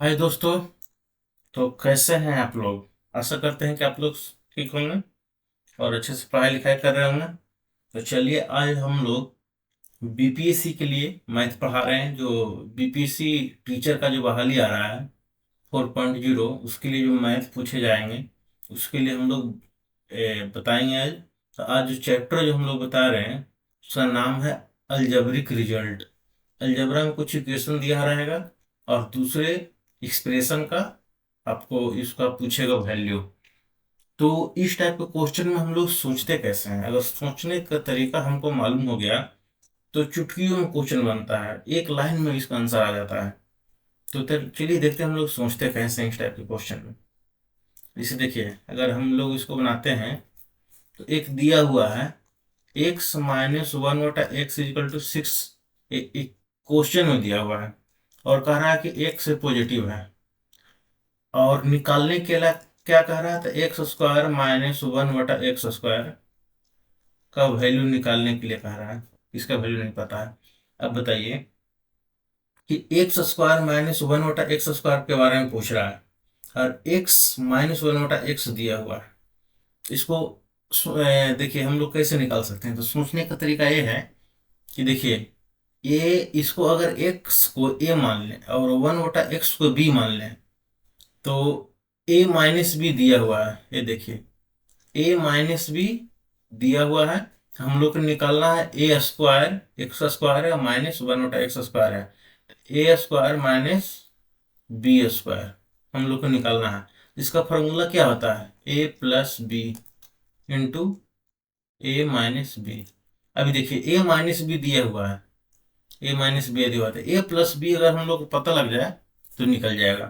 हाय दोस्तों। तो कैसे हैं आप लोग? आशा करते हैं कि आप लोग ठीक होंगे और अच्छे से पढ़ाई लिखाई कर रहे होंगे। तो चलिए आज हम लोग बीपीएससी के लिए मैथ पढ़ा रहे हैं। जो बीपीएससी टीचर का जो बहाली आ रहा है 4.0, उसके लिए जो मैथ पूछे जाएंगे उसके लिए हम लोग बताएंगे आज। तो आज जो चैप्टर जो हम लोग बता रहे हैं उसका नाम है अलजेब्रिक रिजल्ट। अलजेब्रा में कुछ इक्वेशन दिया रहेगा और दूसरे एक्सप्रेशन का आपको इसका पूछेगा वैल्यू। तो इस टाइप के क्वेश्चन में हम लोग सोचते कैसे हैं? अगर सोचने का तरीका हमको मालूम हो गया तो चुटकियों में क्वेश्चन बनता है, एक लाइन में इसका आंसर आ जाता है। तो चलिए देखते हैं हम लोग सोचते कैसे हैं इस टाइप के क्वेश्चन में। इसे देखिए, अगर हम लोग इसको बनाते हैं तो एक दिया हुआ है एक्स माइनस वन बटा एक्स इजिकल टू सिक्स। एक क्वेश्चन में दिया हुआ है और कह रहा है कि एक्स पॉजिटिव है और निकालने के लिए क्या कह रहा था, एक्स स्क्वायर माइनस वन बटा एक्स स्क्वायर का वैल्यू निकालने के लिए कह रहा है। इसका वैल्यू नहीं पता है। अब बताइए कि एक्स स्क्वायर माइनस वन बटा एक्स स्क्वायर के बारे में पूछ रहा है और एक्स माइनस वन बटा एक्स दिया हुआ है। इसको देखिए हम लोग कैसे निकाल सकते हैं। तो सोचने का तरीका ये है कि देखिए, ए इसको अगर एक्स को ए मान लें और वन बटा एक्स को बी मान लें तो ए माइनस बी दिया हुआ है। ये देखिए, ए माइनस बी दिया हुआ है। हम लोग को निकालना है ए स्क्वायर, एक्स स्क्वायर है माइनस वन बटा एक्स स्क्वायर है। A square minus B square हम लोग को निकालना है। इसका फॉर्मूला क्या होता है, A plus B into a minus B. अभी देखिए ए माइनस बी दिया हुआ है, ए माइनस बी दिया हुआ है, ए प्लस बी अगर हम लोग को पता लग जाए तो निकल जाएगा।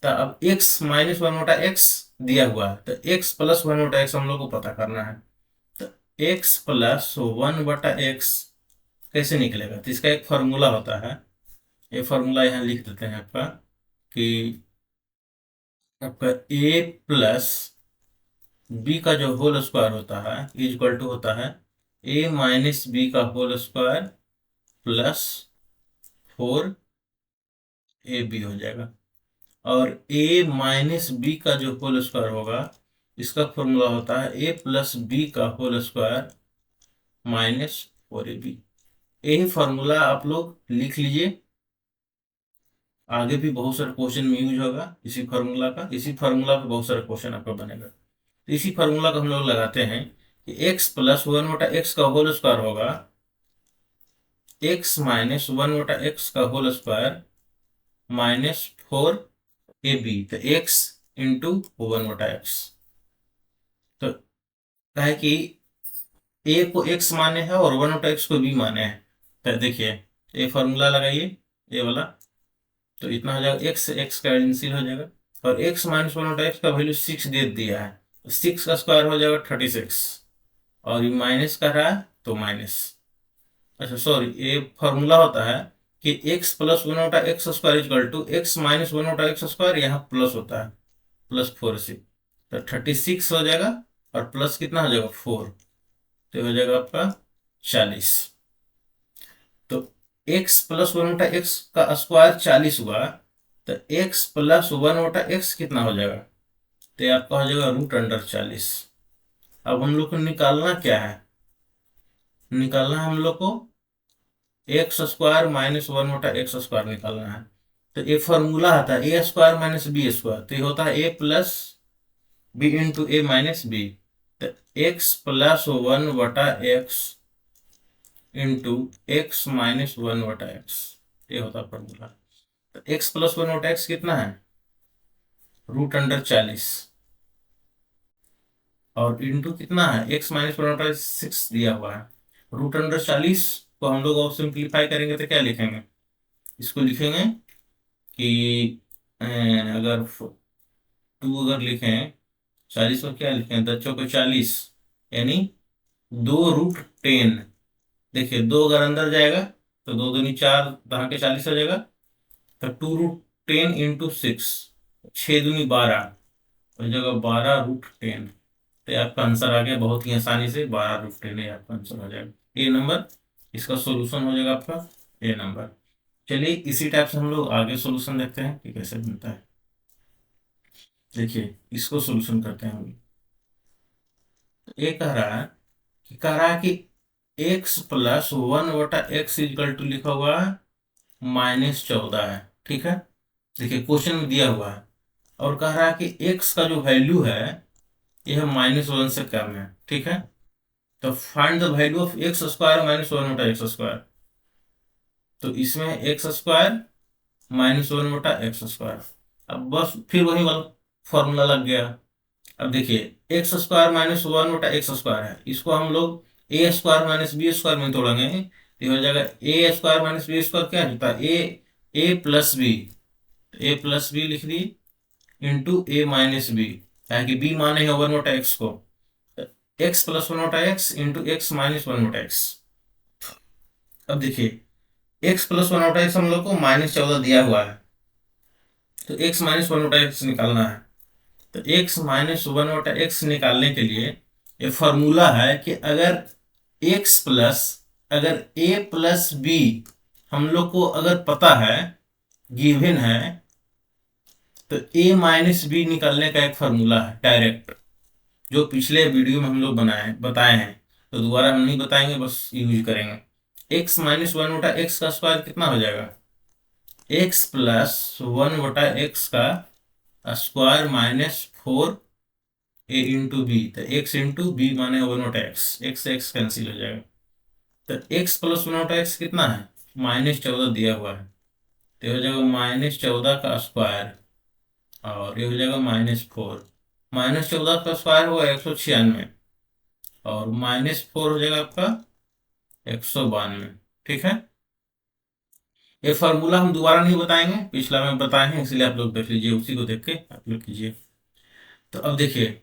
तो अब एक्स माइनस वन बटा एक्स दिया हुआ है तो एक्स प्लस वन बटा एक्स हम लोग को पता करना है। तो एक्स प्लस वन बटा एक्स कैसे निकलेगा? तो इसका एक फॉर्मूला होता है। ये फॉर्मूला यहाँ लिख देते हैं आपका कि आपका ए प्लस बी का जो होल स्क्वायर होता है इज इक्वल टू होता है ए माइनस बी का whole square plus four A B हो जाएगा। और ए माइनस बी का जो होल स्क्वायर होगा इसका फॉर्मूला होता है ए प्लस बी का whole square minus four A B. यही फॉर्मूला आप लोग लिख लीजिए, आगे भी बहुत सारे क्वेश्चन में यूज होगा इसी फार्मूला का। इसी फार्मूला पे बहुत सारे क्वेश्चन आपका बनेगा। तो इसी फार्मूला का हम लोग लगाते हैं कि एक्स प्लस वन बटा एक्स का होल स्क्वायर होगा एक्स माइनस वन बटा एक्स का whole square minus four A B. तो एक्स इंटू वन बटा एक्स। तो क्या है कि ए को एक्स माने हैं और वन बटा एक्स को बी माने हैं। तो देखिए ये फार्मूला लगाइए, ये वाला। तो इतना हो जाएगा, एक्स एक्स का कैंसिल हो जाएगा और एक्स माइनस वन बटा एक्स का वैल्यू सिक्स दे दिया है तो सिक्स का स्क्वायर हो जाएगा 36। और ये माइनस कर रहा है तो माइनस, अच्छा सॉरी, ये फॉर्मूला होता है कि एक्स प्लस वन बटा X square equal to X minus one बटा एक्स स्क्वायर, यहाँ प्लस होता है प्लस फोर से। तो 36 हो जाएगा और प्लस कितना हो जाएगा फोर, तो हो जाएगा आपका 40। तो x प्लस वन बटा एक्स का स्क्वायर 40 हुआ तो x प्लस वन बटा एक्स कितना हो जाएगा, तो ये आपका हो जाएगा रूट अंडर 40। अब हम लोग को निकालना क्या है, निकालना हम लोग को एक्स स्क्वायर माइनस वन बटा एक्स स्क्वायर निकालना है। तो एक फॉर्मूला आता है a square minus B square, तो ये होता है A plus B into a minus B. तो एक्स प्लस वन बटा X into x minus one बटा एक्स, ये होता है फॉर्मूला। तो एक्स प्लस वन बटा एक्स कितना है, रूट अंडर 40, और इंटू कितना है एक्स माइनस वन बटा सिक्स दिया हुआ है। रूट अंडर 40 को हम लोग और सिंप्लीफाई करेंगे तो क्या लिखेंगे, इसको लिखेंगे कि अगर टू अगर लिखें 40 को क्या लिखें, 10 चौके 40 यानी 2√10। देखिए दो अगर अंदर जाएगा तो दो दूनी चार, दहा के 40 हो जाएगा। तो 2√10 इंटू सिक्स, 6 दूनी 12 हो जाएगा 12√10। तो ये आपका आंसर आ गया बहुत ही आसानी से, 12√10 आपका आंसर हो जाएगा। ए नंबर इसका सोल्यूशन हो जाएगा आपका, ए नंबर। चलिए इसी टाइप से हम लोग आगे सॉल्यूशन देखते हैं कि कैसे बनता है। देखिए इसको सॉल्यूशन करते हैं हम लोग। तो ये कह रहा है कि x plus 1/x equal to लिखा हुआ है -14 है। ठीक है, देखिए क्वेश्चन में दिया हुआ है और कह रहा है कि x का जो वैल्यू है यह -1 से कम है। ठीक है, तो find the value of x square -1/x²। तो इसमें x² -1/x²। अब बस फिर वही वाला फॉर्मूला लग गया। अब देखिए x² -1/x² है, इसको हम लोग a² - b² में तोड़ेंगे तो हो जाएगा a² - b² क्या होता है a plus B. A plus B लिख दी इंटू a माइनस बी, ताकि b माने है 1/x को, x plus 1/x into x minus 1/x। अब देखिए x प्लस 1/x हम लोग को -14 दिया हुआ है, तो x माइनस 1/x निकालना है। तो x माइनस 1/x निकालने के लिए ये फॉर्मूला है कि अगर अगर a प्लस बी हम लोग को अगर पता है, गिवन है, तो a माइनस बी निकालने का एक फॉर्मूला है डायरेक्ट, जो पिछले वीडियो में हम लोग बताए हैं, तो दोबारा हम नहीं बताएंगे, बस यूज करेंगे। x माइनस 1/x का स्क्वायर कितना हो जाएगा, x प्लस 1/x का स्क्वायर -4a इंटू बी। तो x इंटू बी माने 1/x, x से x कैंसिल हो जाएगा। तो x प्लस 1/x कितना है, -14 दिया हुआ है, तो ये हो जाएगा -14 का स्क्वायर और ये हो जाएगा -4। -14 का स्क्वायर होगा 196 और -4 हो जाएगा आपका 192। ठीक है, ये फार्मूला हम दोबारा नहीं बताएंगे, पिछला में बताए हैं, इसलिए आप लोग देख लीजिए, उसी को देख के आप लोग कीजिए। तो अब देखिए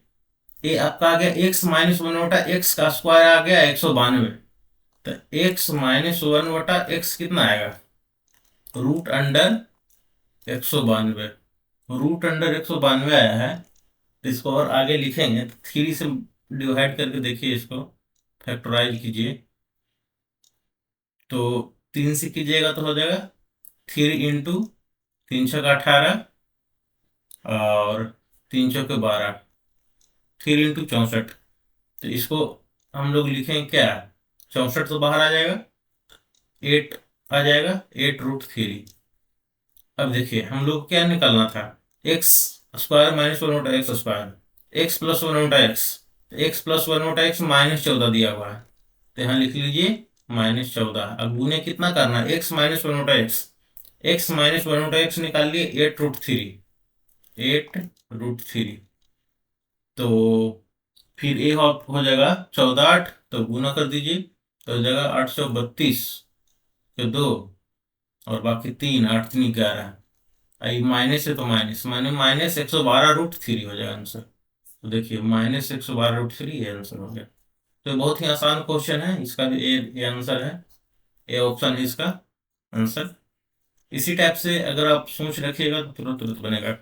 ये आपका आ गया x माइनस 1/x का स्क्वायर आ गया 192। तो x माइनस 1/x कितना आएगा, रूट अंडर 192। रूट अंडर 192 आया है, तो इसको और आगे लिखेंगे, 3 से डिवाइड करके देखिए, इसको फैक्टराइज कीजिए, तो 3 से कीजिएगा तो हो जाएगा 3 इंटू 3×18 और 3×12, 3 इंटू 64। तो इसको हम लोग लिखेंगे क्या, 64 तो बाहर आ जाएगा, 8 आ जाएगा, 8√3। अब देखिए हम लोग क्या निकालना था, x² minus 1/x², x plus 1/x, x plus 1/x -14 दिया हुआ है, तो यहाँ लिख लीजिए -14। अब गुने कितना करना है, x minus 1/x, x minus 1/x निकाल लिए 8√3, 8√3। तो फिर ये हो जाएगा 14×8, तो गुना कर दीजिए, तो हो जाएगा 832 के 2 और बाकी 3, 8 3 11। आई माइनस है तो माइनस माने -112√3 हो जाएगा आंसर। तो देखिए -112√3 ये आंसर हो गया। तो बहुत ही आसान क्वेश्चन है, इसका भी ये आंसर है, ये ऑप्शन है इसका आंसर। इसी टाइप से अगर आप सोच रखिएगा तो तुरंत तुरंत बनेगा।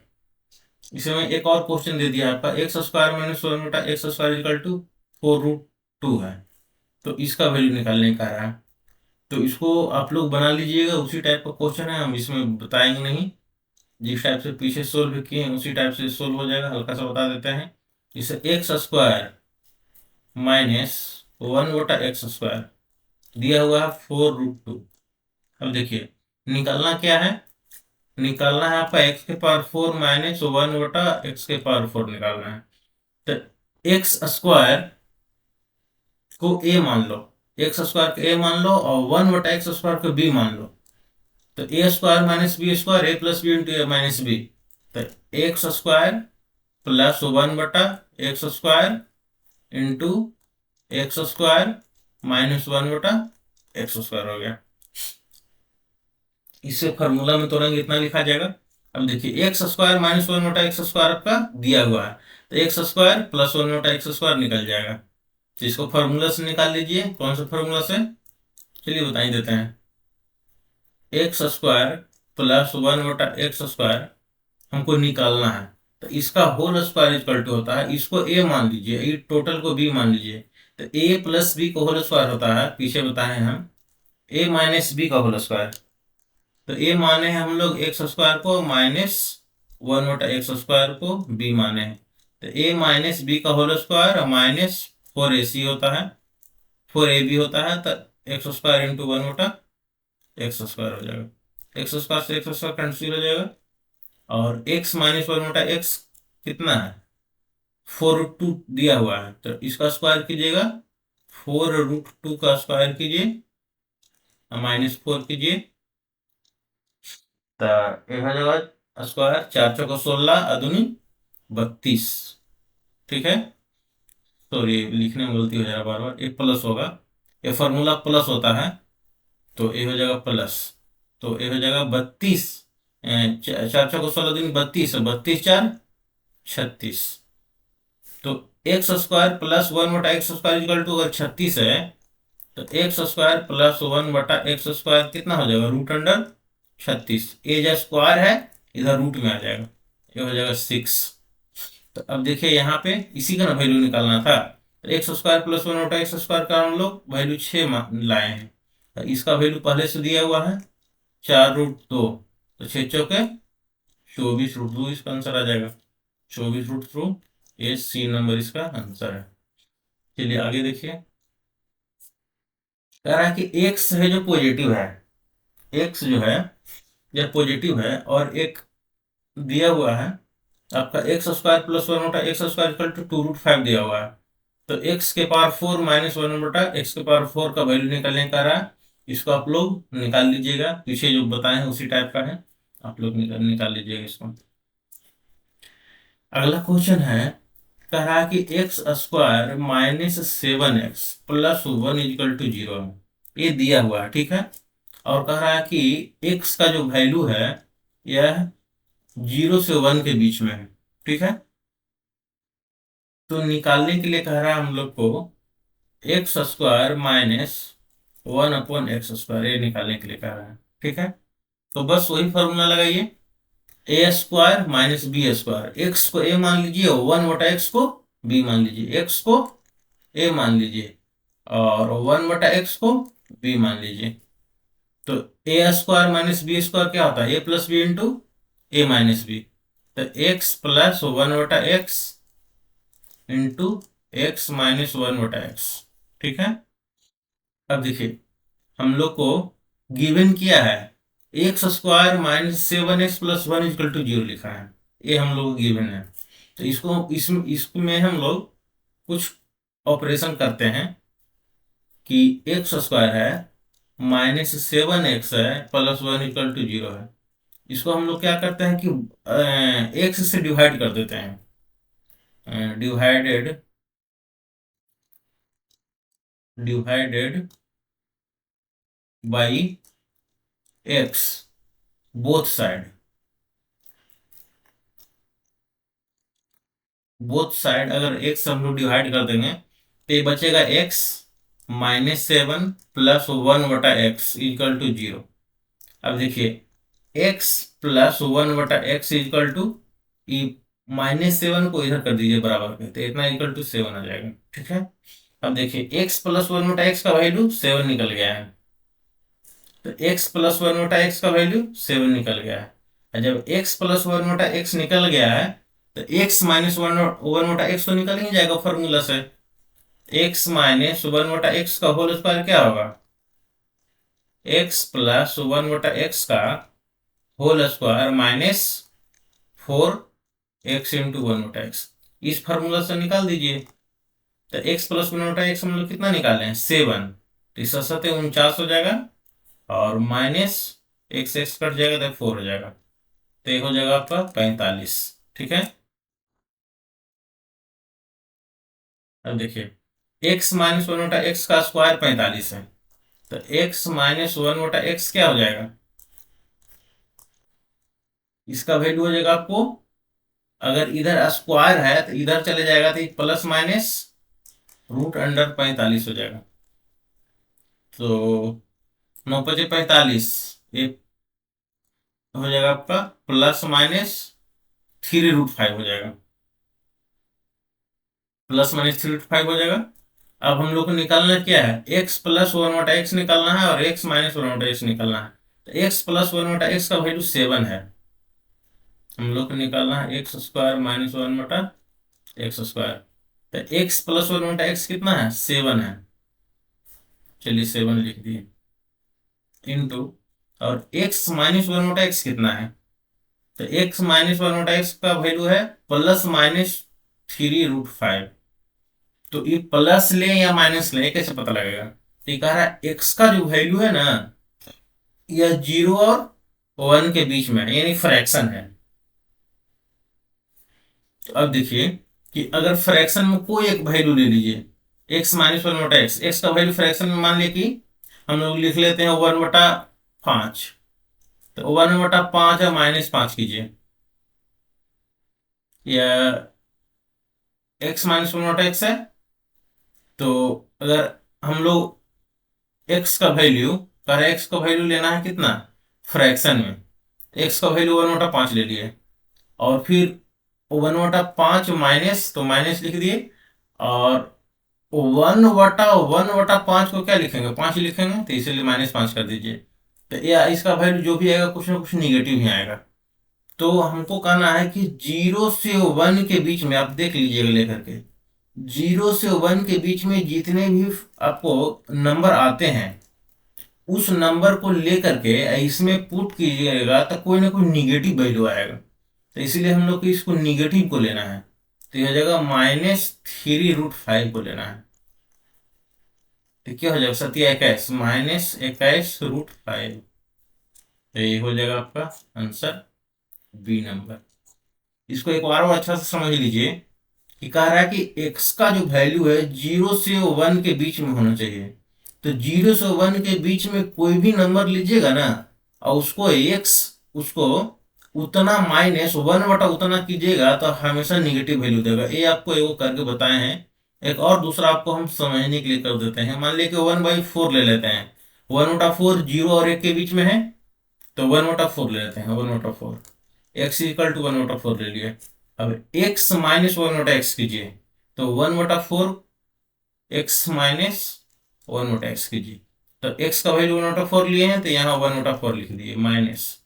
इसमें एक और क्वेश्चन दे दिया आपका, x² - 1/x² इक्वल टू 4√2 है, तो इसका वैल्यू निकालने का रहा है। तो इसको आप लोग बना लीजिएगा, उसी टाइप का क्वेश्चन है, हम इसमें बताएंगे नहीं, जिस टाइप से पीछे सोल्व किए हैं उसी टाइप से सोल्व हो जाएगा। हल्का सा बता देते हैं, इसे x² - 1/x² दिया हुआ है 4√2। अब देखिए निकालना क्या है, निकालना है आपका x⁴ माइनस 1/x⁴ निकालना है। तो x² को a मान लो, x² को a मान लो और 1/x² को b मान लो। तो a² minus b² a plus B into a minus B. तो x² plus 1/x² into x² minus 1/x² हो गया। इससे फार्मूला में तोड़ेंगे इतना लिखा जाएगा। अब देखिए x² माइनस 1/x² आपका दिया हुआ है, तो x² प्लस 1/x² निकल जाएगा। तो इसको फार्मूला से निकाल लीजिए, कौन सा फार्मूला से, चलिए बता ही देते हैं। x² प्लस 1/x² हमको निकालना है, तो इसका होल स्क्वायर इक्वल टू होता है, इसको a मान लीजिए, ये टोटल को b मान लीजिए, तो a प्लस b का होल स्क्वायर होता है, पीछे बताए हम, a माइनस b का होल स्क्वायर। तो ए माने हैं हम लोग एक्स स्क्वायर को, माइनस 1/x² को बी माने हैं। तो ए माइनस बी का होल स्क्वायर और माइनस 4ac होता है, 4ab होता है। तो x² इंटू 1/x² हो जाएगा। x² से x² कैंसिल हो जाएगा, और x माइनस 1/x कितना है, 4√2 दिया हुआ है, तो इसका स्क्वायर कीजिएगा, 4√2 का स्क्वायर कीजिए, -4 कीजिए, तो एक हो जाएगा स्क्वायर, 4×4 = 16, अदुनी 32। ठीक है, सॉरी लिखने में गलती हो जा रहा है बार बार, एक प्लस होगा, ये फॉर्मूला प्लस होता है, तो ये हो जाएगा प्लस, तो ये हो जाएगा 32, 4×16 दूनी 32, 32×4 = 36। तो x² प्लस 1/x² अगर 36 है, तो x² प्लस 1/x² कितना हो जाएगा, √36। ए जो स्क्वायर है इधर रूट में आ जाएगा, ये हो जाएगा 6। तो अब देखिए यहाँ पे इसी का ना वैल्यू निकालना था, तो x² प्लस 1/x² का हम लोग वैल्यू 6 लाए हैं, तो इसका वैल्यू पहले से दिया हुआ है 4√2, तो 6×4 = 24√2 इसका आंसर आ जाएगा, 24√2, ये सी नंबर इसका आंसर है। चलिए आगे देखिए, कह रहा है कि x है जो पॉजिटिव है, x जो है यह पॉजिटिव है, और एक दिया हुआ है आपका x² प्लस 1/x² = 2√5 दिया हुआ है। तो x के पावर 4 माइनस 1/x के पावर 4 का वैल्यू निकालने का रहा, इसको आप लोग निकाल लीजिएगा, पीछे जो बताए हैं उसी टाइप का है, आप लोग निकाल लीजिएगा इसको। अगला क्वेश्चन है, कह रहा है कि x² माइनस 7x प्लस 1 = 0 है, ये दिया हुआ है, ठीक है। और कह रहा है कि x का जो वैल्यू है यह 0 से 1 के बीच में है, ठीक है। तो निकालने के लिए कह रहा है हम लोग को x² माइनस 1/x², ये निकालने के लिए कह रहा है, ठीक है। तो बस वही फॉर्मूला लगाइए, a² माइनस b², x को a मान लीजिए, 1/x को b मान लीजिए, x को a मान लीजिए और 1/x को b मान लीजिए। तो a² माइनस b² क्या होता है, a plus B into a minus B, तो x plus 1/x into x minus 1/x, ठीक है। अब देखिए हम लोग को गिवन किया है x² माइनस 7x प्लस 1 = 0 लिखा है, ये हम लोग गिवन है। तो इसमें हम लोग कुछ ऑपरेशन करते हैं कि x² है माइनस 7x है प्लस 1 = 0 है, इसको हम लोग क्या करते हैं कि x से डिवाइड कर देते हैं, divided by x, both side, अगर x हम लोग डिवाइड कर देंगे तो ये बचेगा x माइनस 7 प्लस 1/x = 0। अब देखिए x प्लस 1/x = -7 को इधर कर दीजिए बराबर के, तो इतना = 7 आ जाएगा, ठीक है। अब देखिए x प्लस 1/x का वैल्यू 7 निकल गया है, तो x प्लस 1/x का वैल्यू 7 निकल गया है, और जब x प्लस 1/x निकल गया है तो x माइनस 1/x तो निकल ही जाएगा फॉर्मूला से, x माइनस 1/x का होल स्क्वायर क्या होगा, x प्लस 1/x का whole square minus 4x into 1/x, इस फार्मूला से निकाल दीजिए। तो x प्लस 1/x हम लोग कितना निकाले हैं, 7, तो इस 7 49 हो जाएगा, और माइनस x कट जाएगा तो 4 हो जाएगा, तो ये हो जाएगा आपका 45, ठीक है। अब देखिए x माइनस 1/x का स्क्वायर 45 है, तो x माइनस 1/x क्या हो जाएगा, इसका वैल्यू हो जाएगा आपको, अगर इधर स्क्वायर है तो इधर चले जाएगा, तो प्लस माइनस √45 हो जाएगा, तो 9×5 = 45, ये हो जाएगा आपका प्लस माइनस 3√5 हो जाएगा, प्लस माइनस 3√5 हो जाएगा। अब हम लोग को निकालना क्या है, x प्लस 1/x निकालना है और x माइनस 1/x निकालना है। तो एक्स प्लस वन बटा एक्स का वैल्यू 7 है। हम लोग को निकालना है एक्स स्क्वायर माइनस वन बटा एक्स स्क्वायर। तो एक्स प्लस वन बटा एक्स कितना है, 7 है। चलिए 7 लिख दिए इंटू, और एक्स माइनस वन बटा एक्स कितना है, तो एक्स माइनस वन बटा एक्स का वैल्यू है प्लस माइनस 3√5। तो ये प्लस ले या माइनस ले, ये कैसे पता लगेगा? तो ये कह रहा है एक्स का जो वैल्यू है ना, यह 0 और 1 के बीच में है, यानी फ्रैक्शन है। तो अब देखिए कि अगर फ्रैक्शन में कोई एक वैल्यू ले लीजिए, एक्स माइनस वन बटा एक्स, एक्स का वैल्यू फ्रैक्शन में मान लिया कि हम लोग लिख लेते हैं 1/5। तो 1/5 है -5 कीजिए, या एक्स माइनस वन बटा एक्स है। तो अगर हम लोग एक्स का वैल्यू कर, एक्स का वैल्यू लेना है कितना फ्रैक्शन में, एक्स का वैल्यू 1/5 ले लिए, और फिर 1/5 माइनस, तो माइनस लिख दिए, और 1/5 को क्या लिखेंगे, 5 लिखेंगे, तो इसीलिए -5 कर दीजिए। तो या इसका वैल्यू जो भी आएगा कुछ ना कुछ निगेटिव ही आएगा। तो हमको कहना है कि 0 से 1 के बीच में, आप देख लीजिएगा लेकर के, 0 से 1 के बीच में जितने भी आपको नंबर आते हैं, उस नंबर को लेकर के इसमें पुट कीजिएगा तो कोई ना कोई निगेटिव वैल्यू आएगा। तो इसलिए हम लोग को इसको निगेटिव को लेना है, तो यह जगह -3√5 को लेना है। तो क्या हो जाएगा, 7×21 -21√5। तो ये हो जाएगा आपका आंसर बी नंबर। इसको एक बार और अच्छा से समझ लीजिए कि कह रहा है कि x का जो वैल्यू है 0 से 1 के बीच में होना चाहिए। तो 0 से 1 के बीच में कोई भी नंबर लीजिएगा ना, और उसको x, उसको उतना -1 बटा उतना कीजिएगा, तो हमेशा निगेटिव वैल्यू देगा। ये आपको एगो करके बताए हैं। एक और दूसरा आपको हम समझने के लिए कर देते हैं। मान लीजिए कि 1/4 ले लेते हैं, 1/4 0 और 1 के बीच में है, तो 1/4 ले लेते हैं, 1/4 x इक्वल टू 1/4 ले लिए। अब x माइनस 1/x कीजिए, तो 1/4 x माइनस 1/x कीजिए। तो x का वैल्यू 1/4 लिए हैं, तो यहाँ 1/4 लिख दिए, माइनस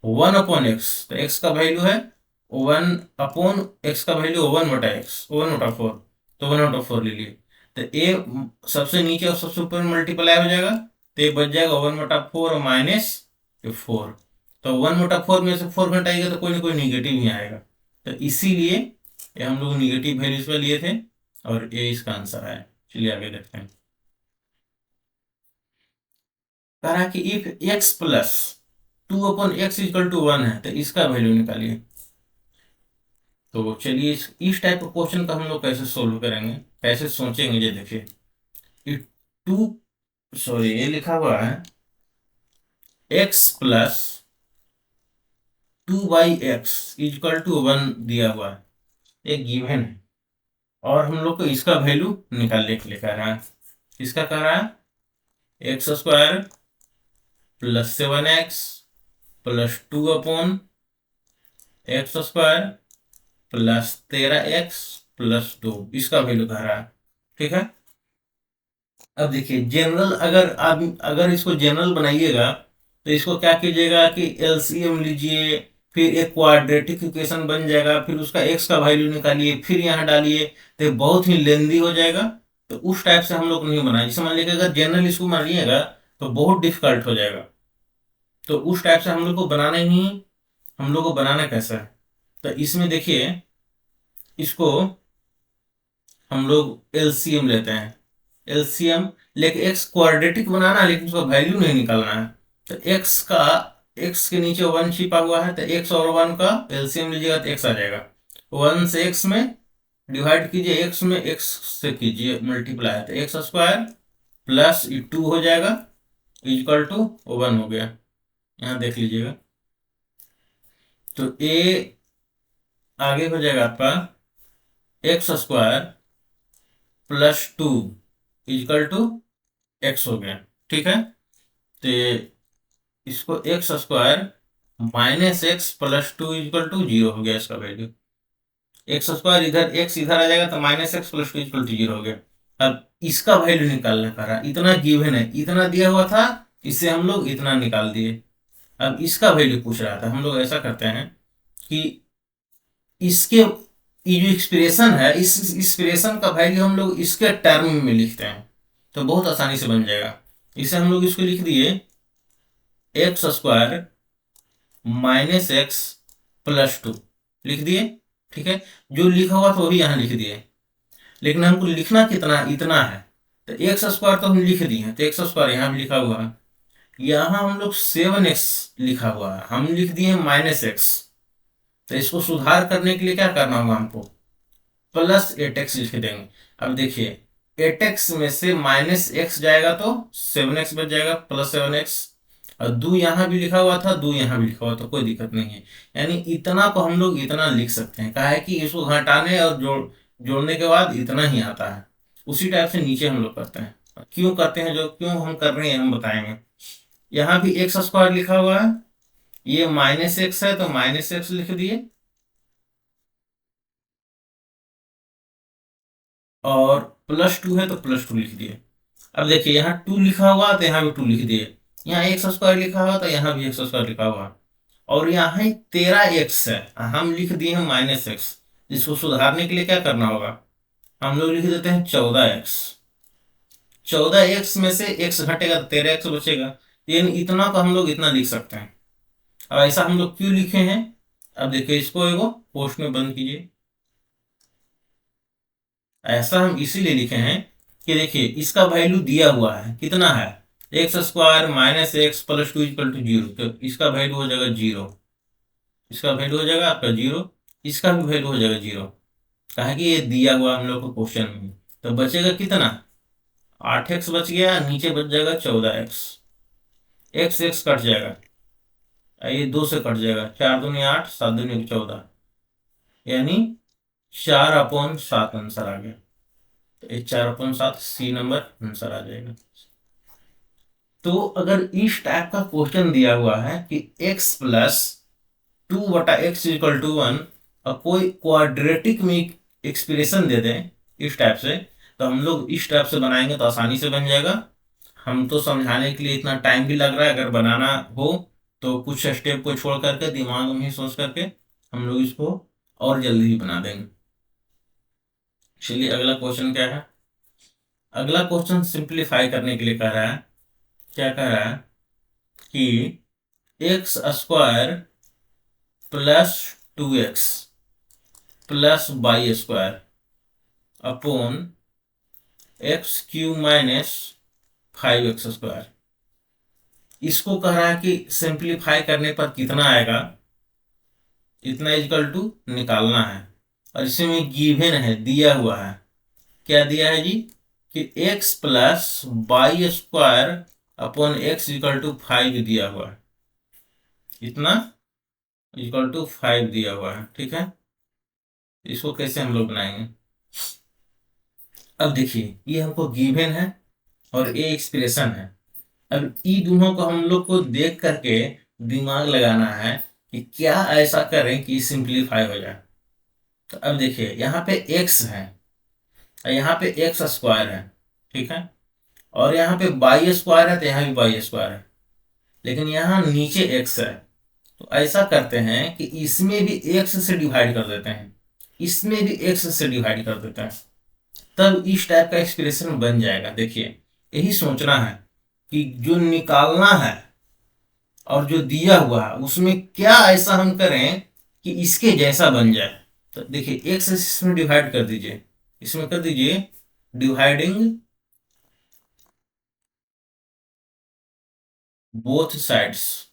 1/x। तो x का वैल्यू है 1/x का वैल्यू 1/x, 1/4, तो 1/4 ले लिए। तो ये सबसे नीचे और सबसे ऊपर मल्टीप्लाई हो जाएगा, तो ये बच जाएगा 1/4 माइनस 4। तो 1/4 में से 4 घटाएगा तो कोई ना कोई निगेटिव ही आएगा। तो इसीलिए ये हम लोग निगेटिव वैल्यूज पे लिए थे, और ये इसका आंसर है। चलिए आगे देखते हैं। कह रहा है कि if x plus 2/x equal to 1 है, तो इसका वैल्यू निकालिए। तो चलिए इस टाइप का क्वेश्चन का हम लोग कैसे सोल्व करेंगे, कैसे सोचेंगे, ये देखिए। टू, सॉरी, ये लिखा हुआ है x plus 2/x equal to 1 दिया हुआ है, एक गिवन है, और हम लोग को इसका वैल्यू निकालने के लिए कह रहा है। इसका कह रहा है X square plus 7x plus 2/x square plus 13x plus 2, इसका वैल्यू कह रहा है। ठीक है। अब देखिए जनरल, अगर इसको जनरल बनाइएगा, तो इसको क्या कीजिएगा कि एलसीएम लीजिए, फिर एक क्वाड्रेटिक इक्वेशन बन जाएगा, फिर उसका एक्स का वैल्यू निकालिए, फिर यहाँ डालिए, तो बहुत ही लेंदी हो जाएगा। तो उस टाइप से हम लोग नहीं बनाए। जैसे मान लीजिए अगर जनरल इसको मानिएगा तो बहुत डिफिकल्ट हो जाएगा। तो उस टाइप से हम लोग को बनाना ही, हम लोग को बनाना कैसा है, तो इसमें देखिए, इसको हम लोग एलसीएम लेते हैं, एलसीएम लेके एक्स क्वाड्रेटिक बनाना है, लेकिन उसका वैल्यू नहीं निकालना है। तो एक्स का, एक्स के नीचे 1 छिपा हुआ है, तो एक्स और 1 का एलसीएम लीजिएगा तो एक्स आ जाएगा। 1 से एक्स में डिवाइड कीजिए, एक्स में एक्स से कीजिए मल्टीप्लाई, तो एक्स स्क्वायर प्लस 2 हो जाएगा इक्वल टू 1 हो गया। यहाँ देख लीजिएगा। तो ए आगे हो जाएगा आपका X square plus 2 equal to X हो गया। ठीक है। तो इसको X square minus X plus 2 equal to 0 हो गया इसका वैल्यू। एक्स स्क्वायर इधर, एक्स इधर आ जाएगा, तो minus X plus 2 equal to 0 हो गया। अब इसका वैल्यू निकालना कर रहा, इतना गिवन है, इतना दिया हुआ था, इससे हम लोग इतना निकाल दिए। अब इसका वैल्यू पूछ रहा था। हम लोग ऐसा करते हैं कि इसके ये जो एक्सप्रेशन है, इस एक्सप्रेशन का वैल्यू हम लोग इसके टर्म में लिखते हैं, तो बहुत आसानी से बन जाएगा। इसे हम लोग इसको लिख दिए x square minus X plus 2 लिख दिए। ठीक है, जो लिखा हुआ था वही यहाँ लिख दिए, लेकिन हमको लिखना कितना, इतना है। तो एक्स स्क्वायर तो हम लिख दिए, तो एक्स स्क्वायर यहाँ भी लिखा हुआ है। यहाँ हम लोग 7x लिखा हुआ है, हम लिख दिए माइनस एक्स। तो इसको सुधार करने के लिए क्या करना होगा हमको, प्लस 8x लिख देंगे। अब देखिए 8x में से माइनस एक्स जाएगा तो 7x बच जाएगा, प्लस 7x। और 2 यहाँ भी लिखा हुआ था, 2 यहाँ भी लिखा हुआ था, कोई दिक्कत नहीं है। यानी इतना को हम लोग इतना लिख सकते हैं, कहा है कि इसको घटाने और जोड़ने के बाद इतना ही आता है। उसी टाइप से नीचे हम लोग करते हैं। क्यों करते हैं, जो क्यों हम कर रहे हैं हम बताएंगे। यहाँ भी एक्स स्क्वायर लिखा हुआ है, ये माइनस एक्स है तो माइनस एक्स लिख दिए, और प्लस 2 है तो प्लस 2 लिख दिए। अब देखिए यहाँ 2 लिखा हुआ तो यहाँ भी 2 लिख दिए, यहाँ एक्स स्क्वायर लिखा हुआ तो यहाँ भी एक्स स्क्वायर लिखा हुआ, और यहाँ 13x है, हम लिख दिए हैं माइनस एक्स। इसको सुधारने के लिए क्या करना होगा, हम लोग लिख देते हैं 14x। 14x में से x घटेगा तो 13x बचेगा, यानी इतना को हम लोग इतना लिख सकते हैं। अब ऐसा हम लोग क्यों लिखे हैं, अब देखिए इसको एगो पोस्ट में बंद कीजिए। ऐसा हम इसीलिए लिखे हैं कि देखिए इसका वैल्यू दिया हुआ है, कितना है, X square minus X plus 2 equal to 0, तो इसका वैल्यू हो जाएगा 0, इसका वैल्यू हो जाएगा आपका 0, इसका भी वैल्यू हो जाएगा 0। कहा कि ये दिया हुआ हम लोग को क्वेश्चन में, तो बचेगा कितना, 8x बच गया, नीचे बच जाएगा 14x, एक्स एक्स कट जाएगा, ये 2 से कट जाएगा, 4 दूनी 8, 7 दूनी 14, यानी 4/7 आंसर आ गया। तो ये 4/7 सी नंबर आंसर आ जाएगा। तो अगर इस टाइप का क्वेश्चन दिया हुआ है कि x plus 2/x equal to 1, और कोई क्वाड्रेटिक में एक्सप्रेशन दे दें इस टाइप से, तो हम लोग इस टाइप से बनाएंगे तो आसानी से बन जाएगा। हम तो समझाने के लिए इतना टाइम भी लग रहा है, अगर बनाना हो तो कुछ स्टेप को छोड़ करके दिमाग में ही सोच करके हम लोग इसको और जल्दी ही बना देंगे। चलिए अगला क्वेश्चन क्या है। अगला क्वेश्चन सिंप्लीफाई करने के लिए कह रहा है, क्या कह रहा है कि X square plus 2x plus Y square upon X Q minus 5x square. इसको कह रहा है कि सिंप्लीफाई करने पर कितना आएगा, इतना इक्वल टू निकालना है। और इसमें गिवन है, दिया हुआ है, क्या दिया है जी, कि x plus Y square upon x equal to 5 दिया हुआ है, इतना इक्वल टू 5 दिया हुआ है। ठीक है, इसको कैसे हम लोग बनाएंगे। अब देखिए ये हमको गिवन है और ये एक्सप्रेशन है। अब इन दोनों को हम लोग को देख करके दिमाग लगाना है कि क्या ऐसा करें कि सिंप्लीफाई हो जाए। तो अब देखिए यहाँ पे x है और यहाँ पे एक्स स्क्वायर है, ठीक है, और यहाँ पे वाई स्क्वायर है तो यहाँ भी वाई स्क्वायर है, लेकिन यहाँ नीचे x है। तो ऐसा करते हैं कि इसमें भी x से डिवाइड कर देते हैं, इसमें भी x से डिवाइड कर देते हैं, तब इस टाइप का एक्सप्रेशन बन जाएगा। देखिए यही सोचना है कि जो निकालना है और जो दिया हुआ है उसमें क्या ऐसा हम करें कि इसके जैसा बन जाए। तो देखिए x इसमें डिवाइड कर दीजिए, इसमें कर दीजिए डिवाइडिंग बोथ साइड्स।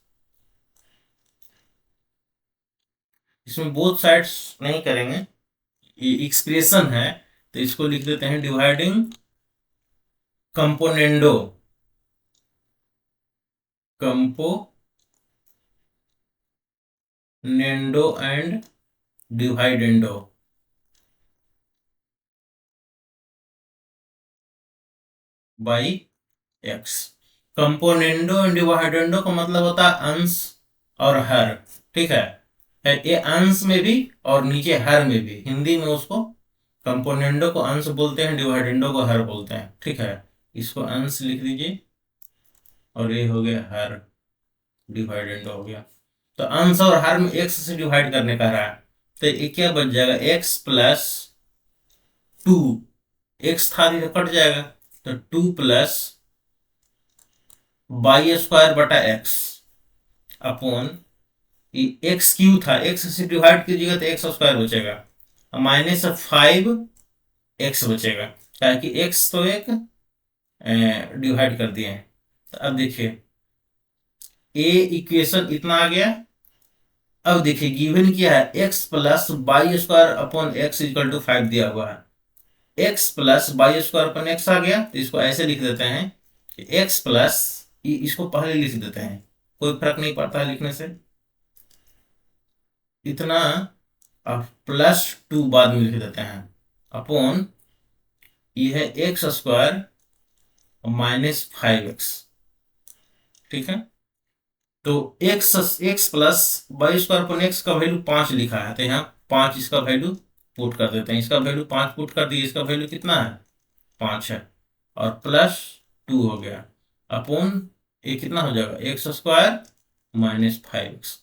इसमें बोथ साइड्स नहीं करेंगे, ये एक्सप्रेशन है तो इसको लिख देते हैं dividing componendo, componendo and dividendo by x. Componendo and dividendo का मतलब होता है अंश और हर, ठीक है, ये अंश में भी और नीचे हर में भी। हिंदी में उसको कंपोनेंडो को अंश बोलते हैं, डिवाइडेंडो को हर बोलते हैं, ठीक है। इसको अंश लिख दीजिए और ये हो गया हर, डिवाइडेंड हो गया। तो अंश और हर में x से डिवाइड करने का रहा है, तो ये क्या बच जाएगा, x प्लस 2, x था ये कट जाएगा, तो 2 प्लस वाई स्क्वायर बटा एक्स अपॉन एक्स क्यू था, एक्स से डिवाइड कीजिएगा तो एक्स स्क्वायर बचेगा, माइनस 5x बचेगा, ताकि x तो एक डिवाइड कर दिए हैं। तो अब देखिए ए इक्वेशन इतना आ गया। अब देखिए गिवन क्या है, x plus Y square upon x equal to 5 दिया हुआ है, x plus Y square upon x आ गया, तो इसको ऐसे लिख देते हैं कि x प्लस, इसको पहले लिख देते हैं, कोई फर्क नहीं पड़ता है लिखने से, इतना, अब प्लस 2 बाद में लिख देते हैं अपॉन ये है एक्स स्क्वायर माइनस 5x, ठीक है। तो x plus Y square upon X का वैल्यू 5 लिखा है, तो यहाँ 5 इसका वैल्यू पुट कर देते हैं, इसका वैल्यू 5 पुट कर दिए, इसका वैल्यू कितना है 5 है, और प्लस 2 हो गया अपॉन ये कितना हो जाएगा एक्स स्क्वायर माइनस 5x।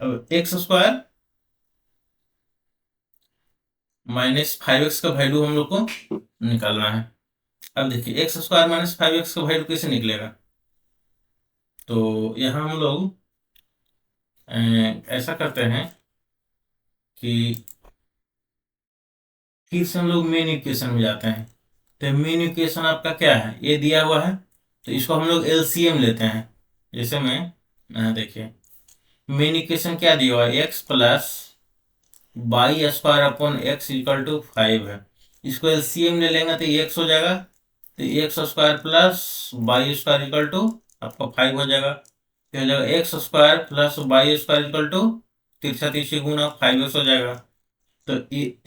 अब एक्स स्क्वायर माइनस 5x का वैल्यू हम लोग को निकालना है। अब देखिए एक्स स्क्वायर माइनस 5x का वैल्यू कैसे निकलेगा, तो यहाँ हम लोग ऐसा करते हैं कि फिर से हम लोग मेन इक्वेशन में जाते हैं। तो मेन इक्वेशन आपका क्या है, ये दिया हुआ है, तो इसको हम लोग एलसीएम लेते हैं। जैसे मैं देखिए मेन इक्वेशन क्या दिया हुआ है, X plus Y square upon x equal to 5 है, इसको एलसीएम ले लेंगे तो एक्स हो जाएगा, तो X square plus Y square equal to आपका 5 हो जाएगा, तो हो जाएगा X square plus Y square equal to तिरछा तिरछी गुना 5x हो जाएगा, तो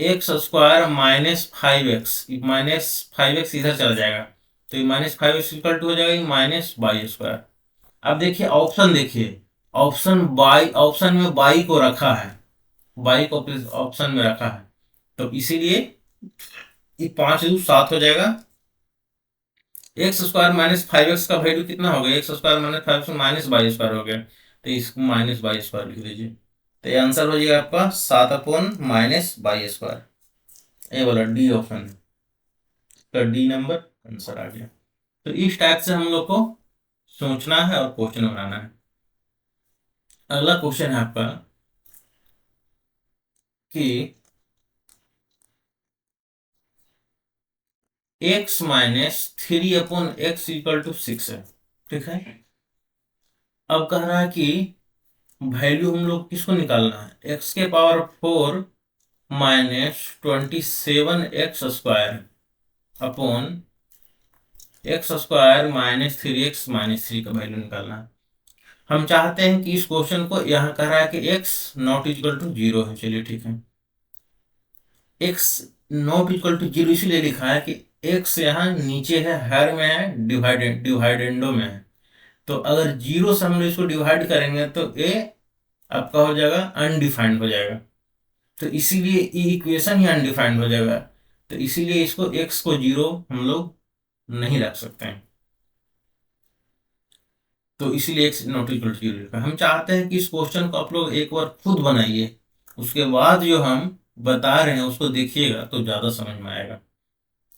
एक्स स्क्वायर माइनस 5x इधर चल जाएगा, तो ये माइनस 5x इक्वल टू हो जाएगा माइनस वाई स्क्वायर। अब देखिए ऑप्शन, देखिए ऑप्शन में वाई को रखा है, वाई को ऑप्शन में रखा है, तो इसीलिए ये 5 7 हो जाएगा, एक्स स्क्वायर माइनस 5x का वैल्यू कितना हो गया, X square minus 5 minus Y square हो गया, तो इसको माइनस वाई स्क्वायर लिख दीजिए, तो ये आंसर हो जाएगा आपका 7 अपॉन माइनस वाई स्क्वायर, ये वाला डी ऑप्शन का डी नंबर आंसर आ गया। तो इस टाइप से हम लोग को सोचना है और क्वेश्चन बनाना है। अगला क्वेश्चन है आपका कि x minus 3 upon x equal to 6 है, ठीक है। अब कह रहा है कि वैल्यू हम लोग किसको निकालना है, x के power 4 minus 27x square upon x square minus 3x minus 3 का वैल्यू निकालना है। हम चाहते हैं कि इस क्वेश्चन को यहाँ कह रहा है कि x नॉट इक्वल टू 0 है, चलिए ठीक है, x नॉट इक्वल टू 0 इसलिए लिखा है कि x यहाँ नीचे है, हर में है, डिवाइडेंडो में है, तो अगर 0 से हम लोग इसको डिवाइड करेंगे तो a आपका हो जाएगा अनडिफाइंड हो जाएगा, तो इसीलिए ये इक्वेशन ही अनडिफाइंड हो जाएगा, तो इसीलिए इसको x को 0 हम लोग नहीं रख सकते हैं, तो इसीलिए x नॉट इक्वल टू 0 लिखा। हम चाहते हैं कि इस क्वेश्चन को आप लोग एक बार खुद बनाइए, उसके बाद जो हम बता रहे हैं उसको देखिएगा तो ज़्यादा समझ में आएगा,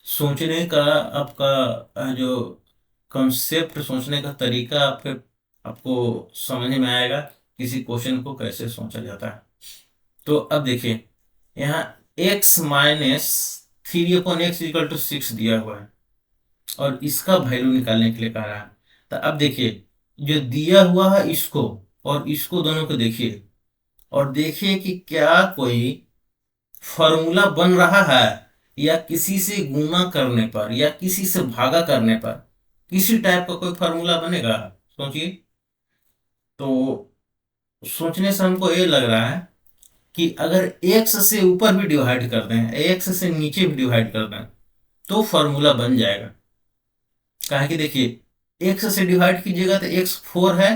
सोचने का आपका जो कंसेप्ट, सोचने का तरीका आपको समझ में आएगा किसी क्वेश्चन को कैसे सोचा जाता है। तो अब देखिए यहाँ x minus 3 upon x equal to 6 दिया हुआ है और इसका वैल्यू निकालने के लिए कह रहा है, तो अब देखिए जो दिया हुआ है इसको और इसको दोनों को देखिए और देखिए कि क्या कोई फॉर्मूला बन रहा है, या किसी से गुणा करने पर या किसी से भागा करने पर किसी टाइप का कोई फॉर्मूला बनेगा, सोचिए। तो सोचने से हमको ये लग रहा है कि अगर x से ऊपर भी डिवाइड कर दें, x से नीचे भी डिवाइड कर दें तो फॉर्मूला बन जाएगा, कहा कि देखिए x से डिवाइड कीजिएगा तो x 4 है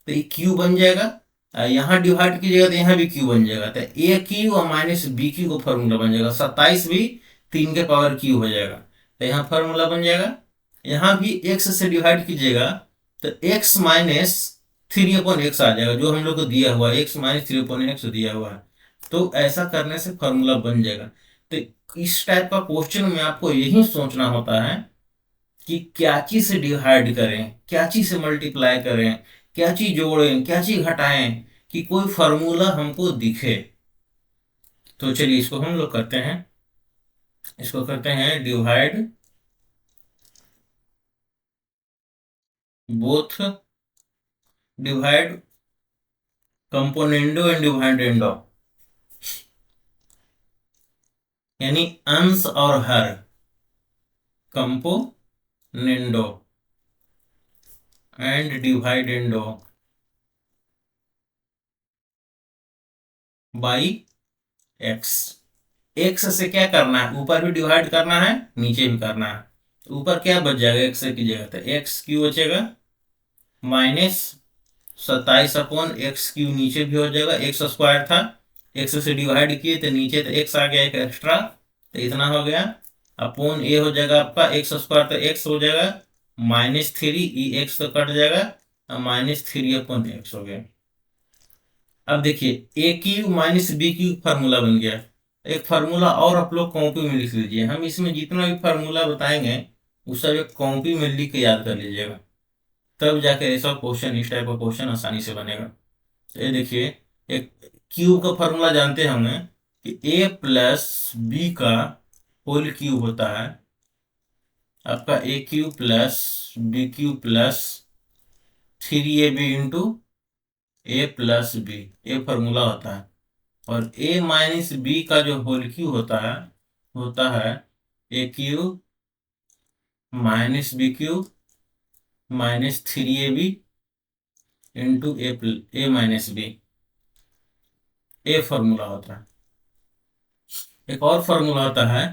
तो ये q बन जाएगा, यहाँ डिवाइड कीजिएगा तो यहाँ भी q बन जाएगा, तो ए क्यू और माइनस बी क्यू का फॉर्मूला बन जाएगा, 27 भी 3 के पावर q हो जाएगा, तो यहाँ फॉर्मूला बन जाएगा। यहाँ भी x से डिवाइड कीजिएगा तो x माइनस 3/x आ जाएगा, जो हम लोग को दिया हुआ है, x माइनस 3/x दिया हुआ है। तो ऐसा करने से फॉर्मूला बन जाएगा। तो इस टाइप का क्वेश्चन में आपको यही सोचना होता है कि क्या चीज से डिवाइड करें, क्या चीज से मल्टीप्लाई करें, क्या चीज जोड़ें, क्या चीज घटाएं, कि कोई फॉर्मूला हमको दिखे। तो चलिए इसको हम लोग करते हैं, इसको करते हैं divide both, divide componendo and dividendo, यानी अंश और हर, componendo and dividendo by x. X से क्या करना है, ऊपर भी डिवाइड करना है, नीचे भी करना है। तो ऊपर क्या बच जाएगा एक्स से कीजिएगा, तो एक्स क्यू बचेगा माइनस 27/x क्यू, नीचे भी हो जाएगा, एक्स स्क्वायर था, एक्स से डिवाइड किए तो नीचे तो एक्स आ गया एक एक्स्ट्रा, तो इतना हो गया। अपॉन ए हो जाएगा आपका एक्स स्क्वायर, तो एक्स हो जाएगा -3, ई एक्स तो कट जाएगा, -3/x हो गया। अब देखिए a cube minus b cube formula बन गया। एक फार्मूला और आप लोग कॉपी में लिख लीजिए, हम इसमें जितना भी फार्मूला बताएंगे वो सब एक कॉपी में लिख के याद कर लीजिएगा, तब जाकर ऐसा क्वेश्चन, इस टाइप का क्वेश्चन आसानी से बनेगा। तो ये देखिए, एक क्यूब का फार्मूला जानते हैं हमें कि ए प्लस बी का होल क्यूब होता है आपका a cube plus b cube plus 3ab into A plus b, ये फार्मूला होता है। और ए माइनस बी का जो होल क्यूब होता है a cube minus b cube -3ab into a minus b, a formula होता है। एक और फॉर्मूला होता है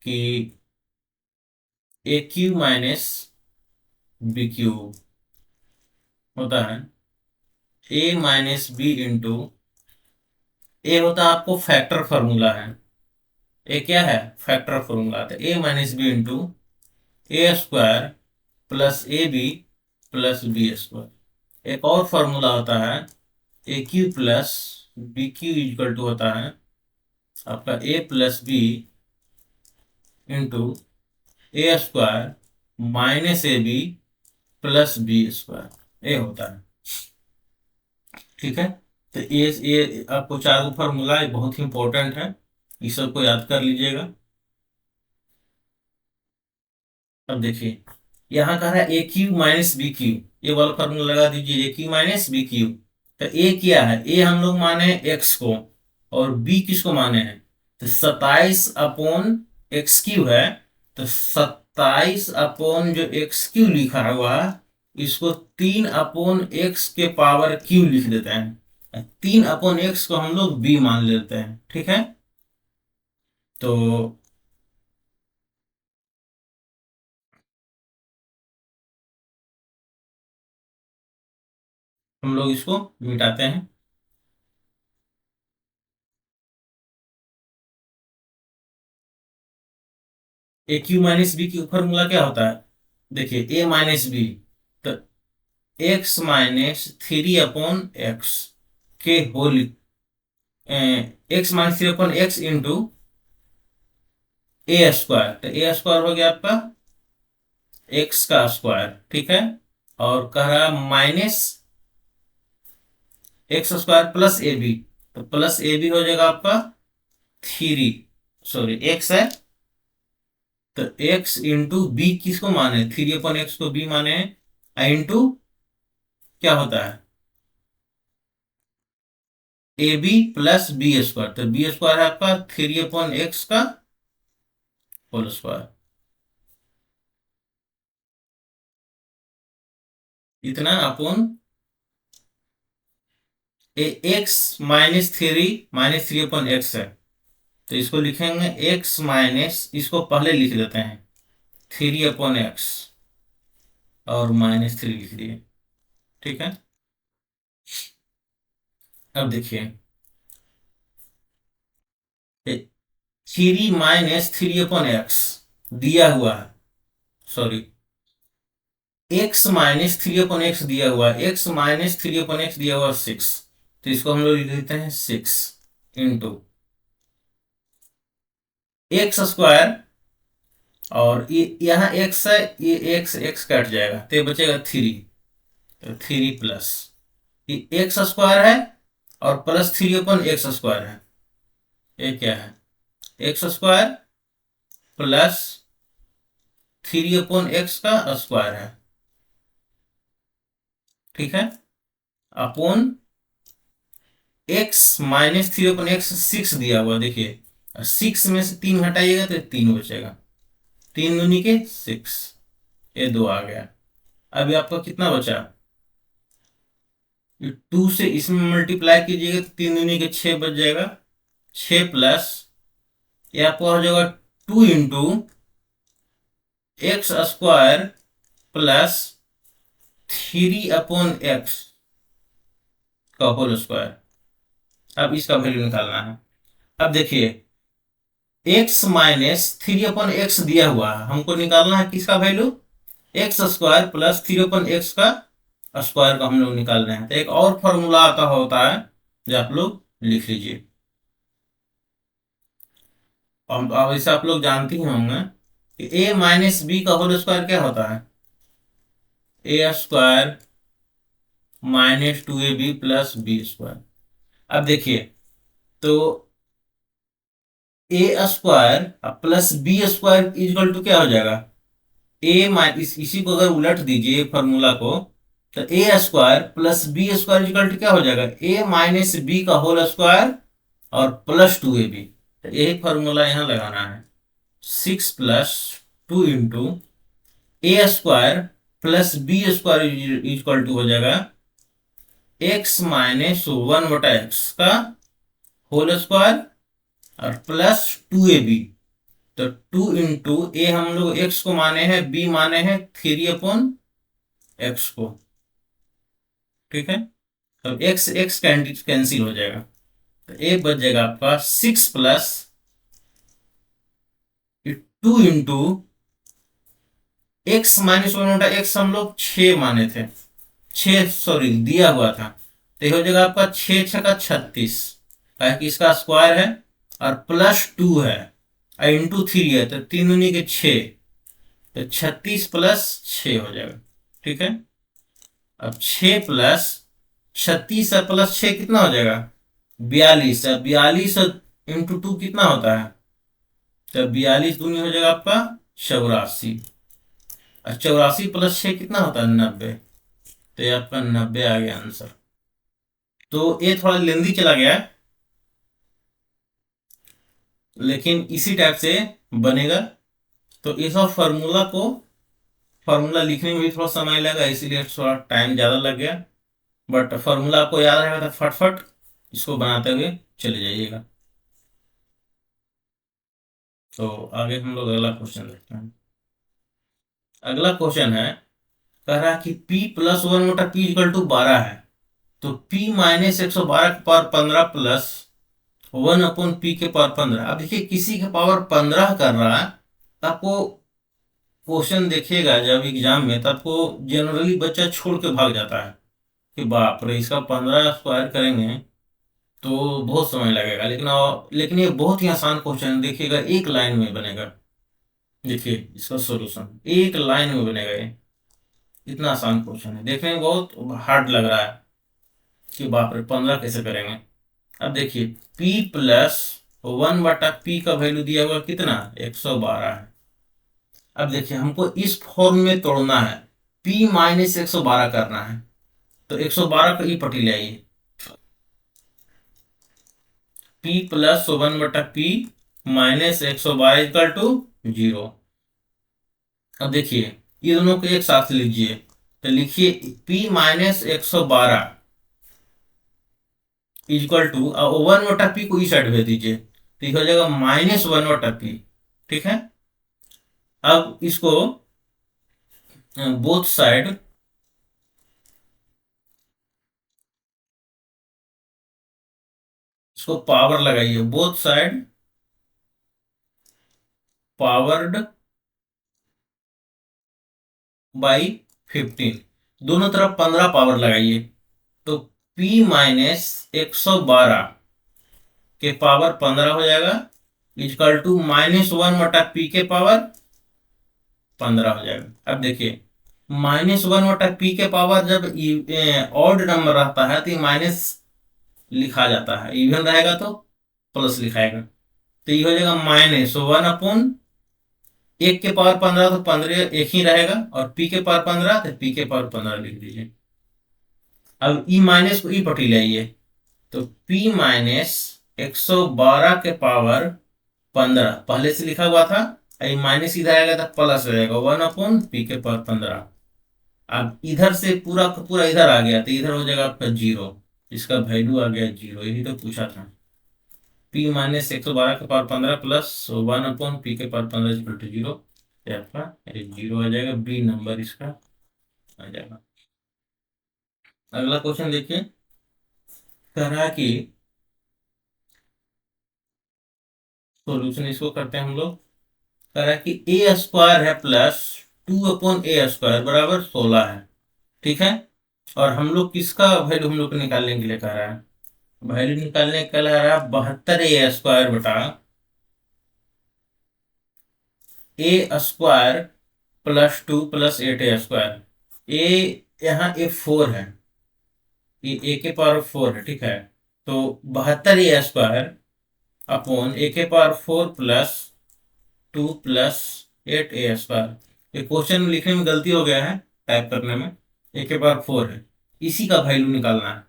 कि a cube minus b cube होता है ए माइनस बी इंटू, ए होता है आपको फैक्टर फॉर्मूला है, ए क्या है, फैक्टर फॉर्मूला है। ए minus B into A square plus A B plus B square. एक और फॉर्मूला होता है a cube plus b cube equal to होता है आपका a plus B into A square minus a B plus B square, ये होता है। ठीक है, तो ये आपको चारों फार्मूला बहुत ही इंपॉर्टेंट है, इस सबको याद कर लीजिएगा। अब देखिए यहाँ कह रहा है a cube minus b Q, ये वाला फार्मूला लगा दीजिए, ए क्यू माइनस बी क्यू। तो ए क्या है, ए हम लोग माने एक्स को, और बी किसको माने हैं, तो 27/x क्यू है। तो 27 जो एक्स क्यू लिखा हुआ है, इसको 3/x के पावर क्यू लिख देते हैं, 3/x को हम लोग बी मान लेते हैं। ठीक है, तो हम लोग इसको मिटाते हैं। ए क्यू माइनस बी की फॉर्मूला क्या होता है, देखिए ए माइनस बी, तो एक्स माइनस 3/x के whole, x minus 3/x into ए स्क्वायर, तो ए स्क्वायर हो गया आपका एक्स का स्क्वायर। ठीक है, और कह रहा माइनस एक्स स्क्वायर प्लस ए बी, तो प्लस ए बी हो जाएगा आपका 3, सॉरी एक्स है, तो एक्स इंटू बी किसको माने, 3/x को बी माने, इंटू क्या होता है A B plus B square, तो बी स्क्वायर है आपका 3/x का होल स्क्वायर, इतना अपॉन एक्स -3/x है, तो इसको लिखेंगे एक्स माइनस, इसको पहले लिख देते हैं 3/x और -3 लिख दिए। ठीक है, अब देखिए 3 - 3/x दिया हुआ है, sorry x minus three upon x दिया हुआ है, x minus three upon x दिया हुआ 6, तो इसको हम लोग लिख देते हैं 6 इंटू एक्स स्क्वायर, और ये यहाँ x है, ये x x कट जाएगा तो ये बचेगा 3, तो 3 प्लस ये एक्स स्क्वायर है और प्लस 3 अपन एक्स स्क्वायर है, ये क्या है एक्स स्क्वायर प्लस 3 अपन एक्स का स्क्वायर है, ठीक है, अपन एक्स माइनस 3 अपन एक्स 6 दिया हुआ, देखिए 6 में से 3 हटाइएगा तो 3 बचेगा, 3 दूनी के 6, ये 2 आ गया। अभी आपका कितना बचा, 2 से इसमें मल्टीप्लाई कीजिएगा तो 3 दूनी के 6 बच जाएगा, 6 प्लस ये आपका हो जाएगा 2 into x square plus 3 upon X का होल स्क्वायर। अब इसका वैल्यू निकालना है। अब देखिए एक्स माइनस 3 अपॉन एक्स दिया हुआ है, हमको निकालना है किसका value, X square plus 3 upon X का स्क्वायर का हम लोग निकालना है। तो एक और फॉर्मूला आता होता है जो आप लोग लिख लीजिए, अब इसे आप लोग जानते ही होंगे कि ए माइनस बी का होल स्क्वायर क्या होता है, a square minus 2ab plus B square. अब देखिए तो a square plus B square equal to क्या हो जाएगा, ए माइनस, इसी को अगर उलट दीजिए फॉर्मूला को, तो a square plus B square equal to क्या हो जाएगा, ए माइनस बी का होल स्क्वायर और प्लस 2ab। तो यही फॉर्मूला यहाँ लगाना है, 6 plus 2 into A square plus B square equal to हो जाएगा एक्स माइनस 1/x का होल स्क्वायर और प्लस 2ab। तो 2 इंटू ए हम लोग एक्स को माने हैं, बी माने हैं 3 अपॉन एक्स को, ठीक है, तो एक्स एक्स कैंसिल हो जाएगा, तो ए बच जाएगा आपका 6 plus 2 into x minus 1/x हम लोग 6 माने थे, 6 सॉरी दिया हुआ था, तो हो जाएगा आपका 6 छका 36, कि इसका स्क्वायर है और प्लस 2 है इंटू 3 है, तो 3 दूनी के 6, तो 36 प्लस 6 हो जाएगा, ठीक है। अब 6 प्लस 36 और प्लस 6 कितना हो जाएगा, 42, 42 इंटू 2 कितना होता है, तो 42 दूनी हो जाएगा आपका 84, और 84 प्लस 6 कितना होता है 90, तो ये आपका 90 आ गया आंसर। तो ये थोड़ा लेंदी चला गया, लेकिन इसी टाइप से बनेगा। तो इस फॉर्मूला लिखने में भी थोड़ा समय लगा, इसीलिए थोड़ा टाइम ज़्यादा लग गया, बट फॉर्मूला आपको याद रहेगा तो फटफट इसको बनाते हुए चले जाइएगा। तो आगे हम लोग अगला क्वेश्चन देखते हैं। अगला क्वेश्चन है, कह रहा है कि p plus 1/p equal to 12 है, तो p माइनस 112 के पावर 15 प्लस 1 अपॉन p के पावर 15। अब देखिए किसी के पावर 15 कर रहा है, आपको क्वेश्चन देखिएगा जब एग्जाम में, तो आपको जनरली बच्चा छोड़ के भाग जाता है कि बाप रे इसका 15 स्क्वायर करेंगे तो बहुत समय लगेगा, लेकिन ये बहुत ही आसान क्वेश्चन है, देखिएगा एक लाइन में बनेगा। देखिए इसका सॉल्यूशन एक लाइन में बनेगा, ये इतना आसान क्वेश्चन है, देखने में बहुत हार्ड लग रहा है कि बाप रे 15 कैसे करेंगे। अब देखिए p प्लस 1/p का वैल्यू दिया हुआ कितना 112 है। अब देखिए हमको इस फॉर्म में तोड़ना है, p माइनस 112 करना है, तो 112 को ई पट्टी ले आइए, p plus 1/p minus 112 equal to 0। अब देखिए ये दोनों को एक साथ लीजिए, तो लिखिए p minus 112 equal to 1/p को इस साइड भेज दीजिए, तो हो जाएगा माइनस 1/p, ठीक है। अब इसको बोथ साइड इसको पावर लगाइए, बोथ साइड पावर्ड बाई 15, दोनों तरफ 15 पावर लगाइए तो p माइनस 112 के पावर 15 हो जाएगा, इक्वल टू -1/p के पावर 15 हो जाएगा। अब देखिए -1/p के पावर जब ऑड नंबर रहता है तो ये माइनस लिखा जाता है, इवन रहेगा तो प्लस लिखाएगा, तो ये हो जाएगा -1 1 के पावर 15 तो 15 एक ही रहेगा, और p के पावर 15 तो p के पावर 15 लिख दीजिए। अब ई माइनस को ई पटी ले आइए तो p माइनस 112 के पावर 15 पहले से लिखा हुआ था, माइनस इधर आएगा तो प्लस हो जाएगा 1/p के पावर 15। अब इधर से पूरा का पूरा इधर आ गया तो इधर हो जाएगा आपका 0, इसका वैल्यू आ गया 0, यही तो पूछा था। p माइनस 112 के पावर 15 प्लस 1/p के पावर 15 इक्वल टू 0, आपका 0 आ जाएगा, बी नंबर इसका आ जाएगा। अगला क्वेश्चन देखिए, कह रहा है कि सॉल्यूशन इसको करते हैं हम लोग। कह रहा है कि ए स्क्वायर है प्लस 2/a² बराबर 16 है, ठीक है। और हम लोग किसका वैल्यू हम लोग को निकालने के लिए कह रहा है, वैल्यू निकालने के लिए कह रहा है 72a² बटा a² प्लस 2 प्लस 8a²। ए यहाँ a4 है, ये a के पावर 4 है, ठीक है। तो 72a² अपॉन a के पावर 4 प्लस 2 प्लस 8a²। ये क्वेश्चन में लिखने में गलती हो गया है, टाइप करने में a के पावर 4 है, इसी का वैल्यू निकालना है।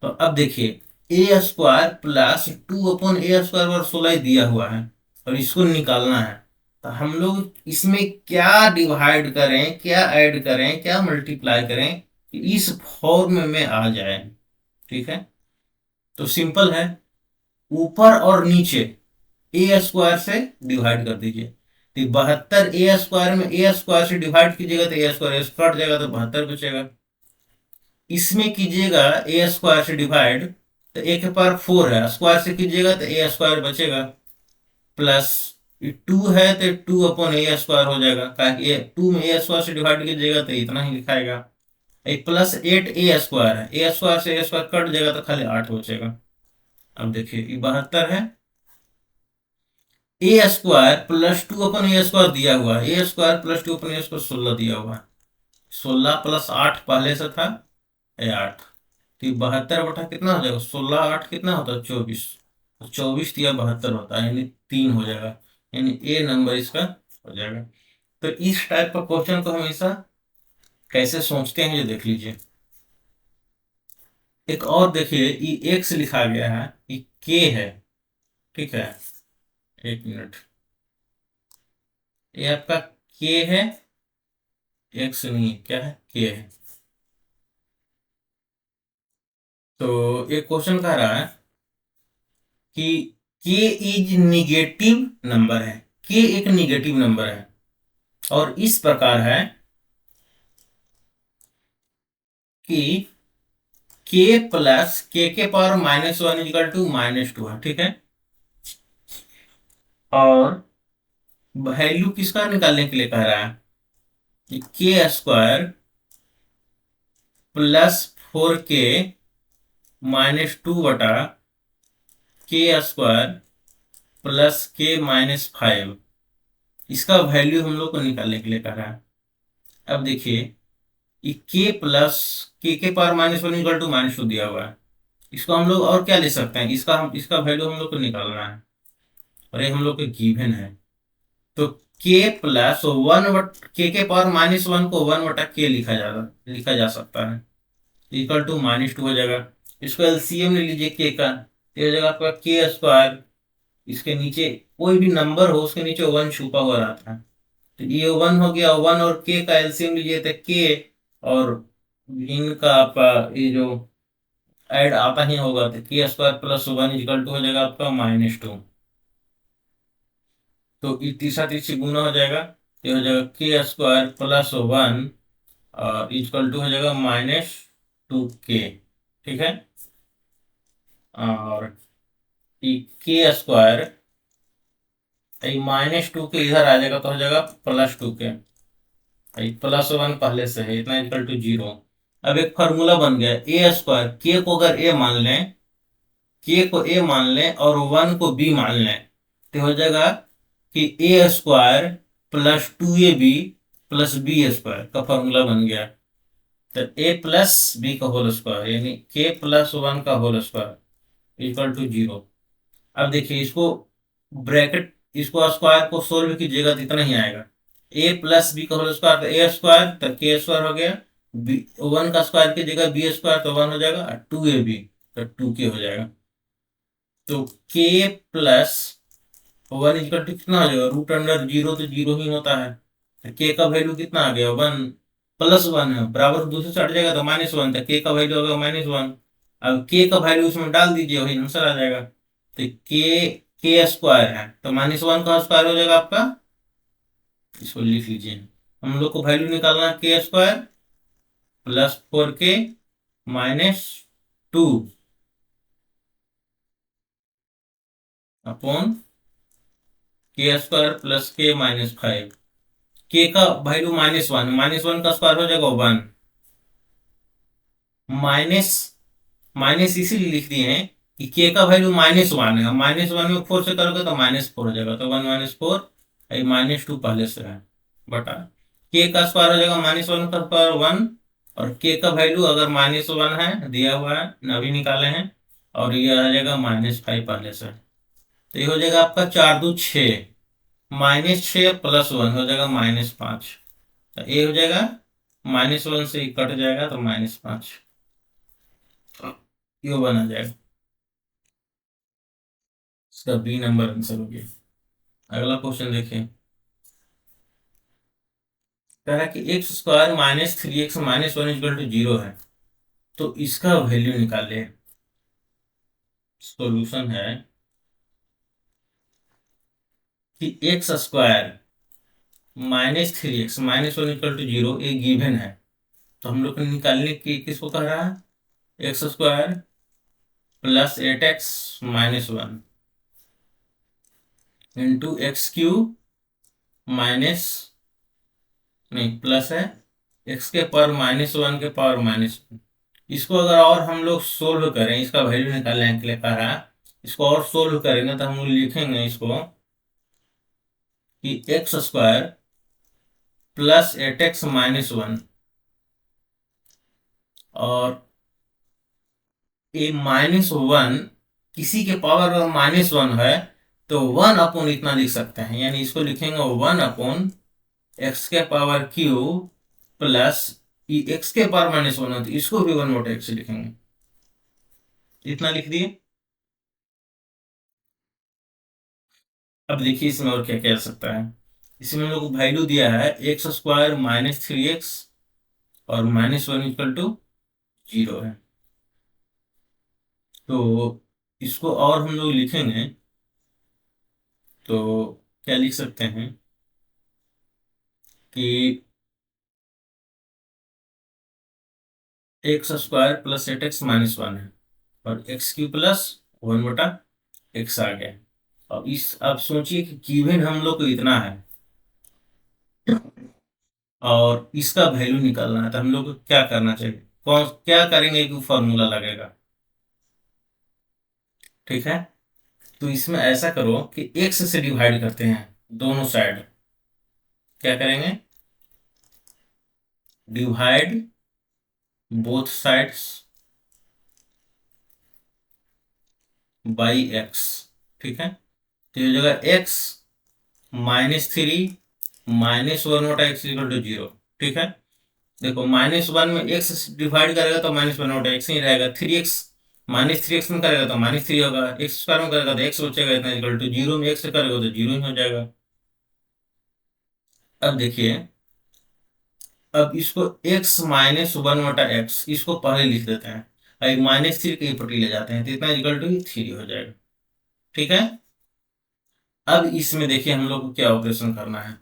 तो अब देखिए a² प्लस 2/a² और 16 दिया हुआ है और इसको निकालना है, तो हम लोग इसमें क्या डिवाइड करें, क्या ऐड करें, क्या मल्टीप्लाई करें कि इस फॉर्म में आ जाए, ठीक है। तो सिंपल है, ऊपर और नीचे a² से डिवाइड कर दीजिए, तो 72a² में a² से डिवाइड कीजिएगा तो a² कट जाएगा तो 72 बचेगा। इसमें कीजिएगा a² से डिवाइड तो a के पावर 4 है, स्क्वायर से कीजिएगा तो a² बचेगा, प्लस 2 है तो 2/a² हो जाएगा, ताकि 2 में a² से डिवाइड कीजिएगा तो इतना ही लिखाएगा। प्लस 8a² है, a² से a² कट जाएगा तो खाली 8 बचेगा। अब देखिए ये 72 है, a² प्लस 2/a² दिया हुआ है, a² प्लस 2/a² 16 दिया हुआ है, 16 प्लस 8 पहले से था 8, तो 72 बटा कितना हो जाएगा, 16 8 कितना होता है 24, 24 दिया 72 होता है, यानी 3 हो जाएगा, यानी ए नंबर इसका हो जाएगा। तो इस टाइप का क्वेश्चन को हमेशा कैसे सोचते हैं ये देख लीजिए। एक और देखिए, ये एक्स लिखा गया है, ये के है, ठीक है, एक मिनट, ये आपका के है, एक्स नहीं है, क्या है, के है। तो एक क्वेश्चन कह रहा है कि के इज निगेटिव नंबर है, के एक निगेटिव नंबर है और इस प्रकार है कि के प्लस के पावर -1 इक्वल टू -2 है, ठीक है। और वैल्यू किसका निकालने के लिए कह रहा है कि के² प्लस 4k -2 बटा के² प्लस k -5, इसका वैल्यू हम लोग को निकालने के लिए कह रहा है। अब देखिए ये के प्लस के पावर -1 इक्वल टू -2 दिया हुआ है, इसको हम लोग और क्या ले सकते हैं, इसका वैल्यू हम लोग को निकालना है और ये हम लोग को गिवन है। तो के प्लस 1 के पावर -1 को 1/k लिखा जा सकता है, इक्वल टू -2 हो जाएगा। इसको एलसीएम ले लीजिए के का, तो हो जाएगा आपका के², इसके नीचे कोई भी नंबर हो उसके नीचे 1 छुपा हुआ रहता है, तो ये 1 हो गया, 1 और के का एलसीएम लीजिए तो के, और इनका आपका ये जो ऐड आता ही होगा तो के² प्लस 1 इक्वल टू हो जाएगा आपका -2, तो तीसरा तीसरी गुना हो जाएगा, ये हो जाएगा के² प्लस 1 और इक्वल टू हो जाएगा -2k, ठीक है। और के² -2 के इधर आ जाएगा तो हो जाएगा +2k, +1 पहले से है, इतना इक्वल टू 0। अब एक फार्मूला बन गया ए स्क्वायर, के को अगर ए मान लें, के को ए मान लें और 1 को बी मान लें, तो हो जाएगा कि a square plus 2ab plus B square का फॉर्मूला बन गया। तो ए प्लस बी का होल स्क्वायर यानी के प्लस 1 का होल स्क्वायर इक्वल टू 0। अब देखिए इसको ब्रैकेट, इसको स्क्वायर को सोल्व कीजिएगा तो इतना ही आएगा, ए प्लस बी का होल स्क्वायर तो ए स्क्वायर, तो के स्क्वायर हो गया, बी 1 का स्क्वायर कीजिएगा बी स्क्वायर तो 1 हो जाएगा, और 2ab तो 2k हो जाएगा। तो के प्लस 1 इक्वल टू कितना हो जाएगा, रूट अंडर 0 तो 0 ही होता है, तो के का वैल्यू कितना आ गया 1, +1 है बराबर दूसरे से हट जाएगा तो -1, तो के का वैल्यू होगा -1। अब के का वैल्यू उसमें डाल दीजिए, वही आंसर आ जाएगा। तो के स्क्वायर है तो -1 का स्क्वायर हो जाएगा आपका, इसको लिख लीजिए। हम लोग को वैल्यू निकालना है के स्क्वायर प्लस 4k -2 अपॉन के स्क्वायर प्लस के -5। के का वैल्यू -1, -1 का स्क्वायर हो जाएगा 1, माइनस माइनस इसीलिए लिख दिए हैं कि के का वैल्यू -1 है, -1 में 4 से करोगे तो -4 हो जाएगा, तो 1 -4 -2 पहले से है बटा के का स्क्वायर हो जाएगा -1 का स्क्वायर 1, और के का वैल्यू अगर -1 है दिया हुआ है अभी निकाले हैं, और ये आ जाएगा -5 पहले से, तो ये हो जाएगा आपका 4 2 6, -6 प्लस 1 हो जाएगा -5, तो ये हो जाएगा -1 से कट जाएगा तो -5, ये बना जाएगा, इसका बी नंबर आंसर हो गया। अगला क्वेश्चन देखिए, कह रहा है कि X square -3x -1 equal to 0 है, तो इसका वैल्यू निकाले। सॉल्यूशन है कि X square -3x -1 equal to 0 एक गिवन है, तो हम लोग को निकालने की किसको कह रहा है, X square plus 8x -1 into x cube minus, नहीं प्लस है, एक्स के पावर -1 के पावर -1। इसको अगर और हम लोग सोल्व करें, इसका वैल्यू निकालने के लिए कह रहा है, इसको और सोल्व करेंगे तो हम लोग लिखेंगे इसको कि एक्स स्क्वायर प्लस 8x -1 और ए -1 किसी के पावर अगर -1 है तो 1 अपॉन इतना लिख सकते हैं, यानी इसको लिखेंगे 1 अपॉन एक्स के पावर क्यूब प्लस एक्स के पावर -1 है तो इसको भी 1/x लिखेंगे, इतना लिख दिए। अब देखिए इसमें और क्या क्या आ सकता है, इसमें हम लोग को वैल्यू दिया है एक्स स्क्वायर -3x और -1 इक्वल टू 0 है, तो इसको और हम लोग लिखेंगे तो क्या लिख सकते हैं कि एक्स स्क्वायर प्लस 8x -1 है और एक्स क्यू प्लस 1/x आ गया। अब अब सोचिए कि गिवन हम लोग को इतना है और इसका वैल्यू निकालना है, तो हम लोग को क्या करना चाहिए, कौन क्या करेंगे कि फॉर्मूला लगेगा, ठीक है। तो इसमें ऐसा करो कि x से डिवाइड करते हैं दोनों साइड, क्या करेंगे, divide both sides by x, ठीक है। तो ये जगह x -3 -1/x इक्वल टू 0, ठीक है। देखो -1 में x से डिवाइड करेगा तो -1/x ही रहेगा, 3x -3x में करेगा तो -3 होगा, x स्क्वायर में करेगा तो x बचेगा इतना इक्वल टू 0 में x से करेगा तो 0 ही हो जाएगा। अब देखिए, अब इसको x -1/x इसको पहले लिख देते हैं, अब -3 के प्रति ले जाते हैं तो इतना इक्वल टू 3 हो जाएगा, ठीक है। अब इसमें देखिए हम लोग को क्या ऑपरेशन करना है,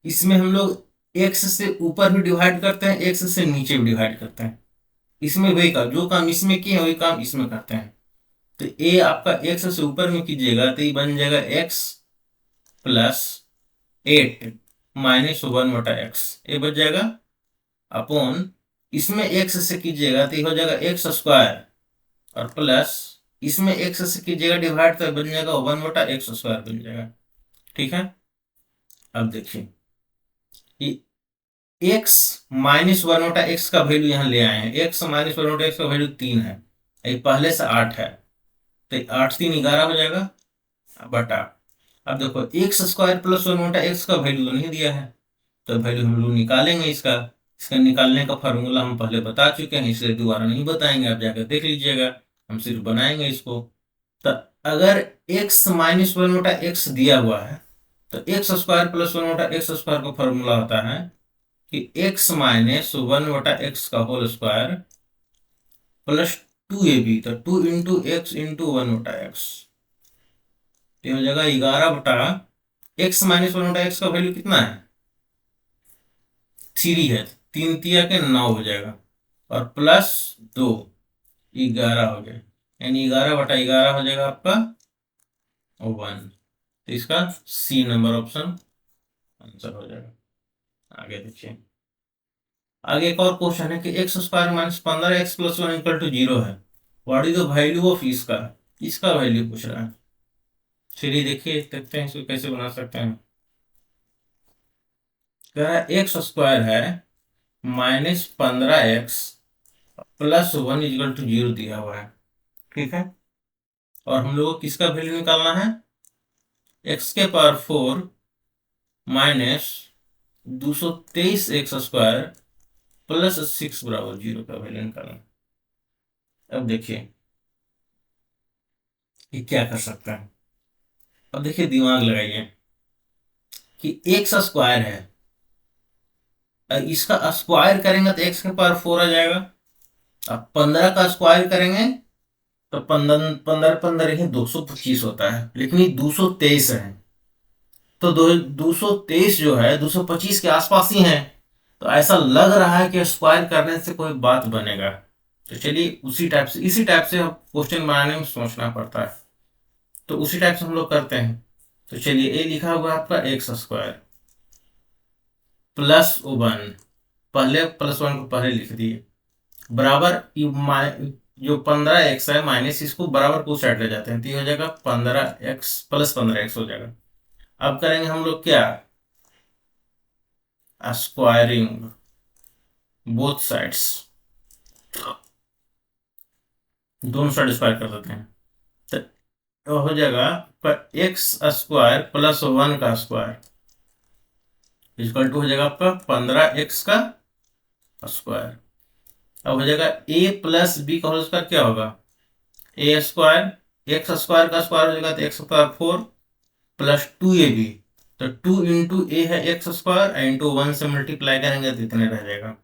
इसमें हम लोग x से ऊपर भी डिवाइड करते हैं, x से नीचे भी डिवाइड करते हैं, इसमें वही काम जो काम इसमें किए वही काम इसमें करते हैं। तो ये आपका x से ऊपर में कीजिएगा तो ये बन जाएगा x प्लस 8 माइनस 1/x, ये बच जाएगा अपॉन, इसमें x से कीजिएगा तो ये हो जाएगा एक्स स्क्वायर, और प्लस इसमें x से कीजिएगा डिवाइड तो बन जाएगा 1/x² बन जाएगा। ठीक है, अब देखिए x -1/x का वैल्यू यहाँ ले आए हैं, x -1/x का वैल्यू 3 है, ये पहले से 8 है, तो 8 3 11 हो जाएगा बटा, अब देखो x² प्लस 1/x का वैल्यू तो नहीं दिया है, तो वैल्यू हम लोग निकालेंगे इसका, इसका निकालने का फार्मूला हम पहले बता चुके हैं, इसलिए दोबारा नहीं बताएंगे, आप जाकर देख लीजिएगा, हम सिर्फ बनाएंगे इसको। तो अगर x -1/x दिया हुआ है तो x² प्लस 1/x² का फॉर्मूला होता है कि x -1/x का होल स्क्वायर प्लस 2ab, तो 2 इंटू एक्स इंटू 1/x, ये हो जाएगा 11 बटा x -1/x का वैल्यू कितना है 3 है, 3 तिया के 9 हो जाएगा, और प्लस 2 11 हो गया, यानी 11/11 हो जाएगा आपका 1, तो इसका सी नंबर ऑप्शन आंसर हो जाएगा। आगे देखिए, आगे एक और क्वेश्चन है कि x² - 15x + 1 = 0 है, what is the value of इसका, इसका वैल्यू पूछ रहा है। चलिए देखिए, देखते हैं इसको कैसे बना सकते हैं। कह रहा है x² है -15x + 1 = 0 दिया हुआ है, ठीक है, और हम लोग को किसका वैल्यू निकालना है, x⁴ - 223x² + 6 = 0 का वैल्यू निकालना है। अब देखिए ये क्या कर सकता है, अब देखिए दिमाग लगाइए कि x² है, इसका स्क्वायर करेंगे तो x⁴ आ जाएगा, अब 15 का स्क्वायर करेंगे तो 15 15 15 ही 225 होता है, लेकिन ये 223 है, तो 223 जो है 225 के आसपास ही है, तो ऐसा लग रहा है कि स्क्वायर करने से कोई बात बनेगा। तो चलिए उसी टाइप से, इसी टाइप से क्वेश्चन बनाने में सोचना पड़ता है, तो उसी टाइप से हम लोग करते हैं। तो चलिए ये लिखा हुआ आपका x² प्लस 1, पहले +1 को पहले लिख दिए, बराबर जो 15x है माइनस, इसको बराबर को साइड ले जाते हैं, तो ये हो जाएगा 15x + 15x हो जाएगा। अब करेंगे हम लोग क्या, स्क्वायरिंग बोथ साइड्स, दोनों साइड स्क्वायर कर देते हैं, तो हो जाएगा x² प्लस 1 का स्क्वायर इक्वल टू हो जाएगा आपका 15x का स्क्वायर। अब हो जाएगा a प्लस बी का होल स्क्वायर, क्या होगा a², x² का स्क्वायर हो जाएगा तो x⁴ प्लस 2ab, तो 2 इंटू ए है x² इंटू 1 से मल्टीप्लाई करेंगे तो इतने रह जाएगा,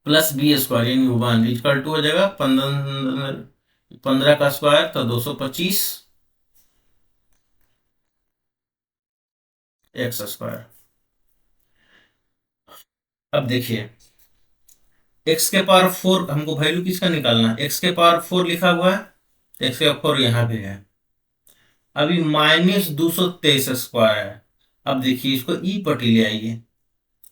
प्लस b² यानी 1 इक्वल टू हो जाएगा 15 का स्क्वायर तो 225 x²। अब देखिए x⁴ हमको वैल्यू किसका निकालना है, x⁴ लिखा हुआ है, x⁴ यहाँ भी है, अभी -223² है, अब देखिए इसको ई पटी ले आइए,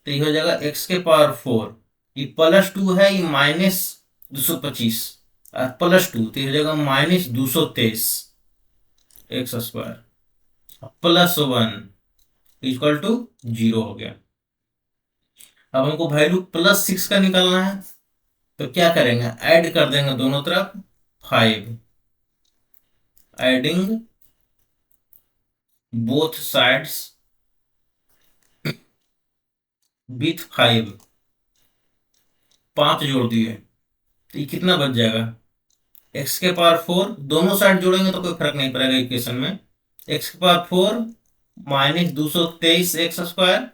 तो ये हो जाएगा x⁴, ये +2 है, ये -225 और +2, तो ये हो जाएगा -223 x² प्लस 1 इक्वल टू 0 हो गया। अब हमको वैल्यू +6 का निकालना है, तो क्या करेंगे, ऐड कर देंगे दोनों तरफ 5, एडिंग बोथ साइड्स विथ 5, 5 जोड़ दिए, तो ये कितना बच जाएगा, x⁴ दोनों साइड जोड़ेंगे तो कोई फर्क नहीं पड़ेगा इक्वेशन में, x⁴ -223x²,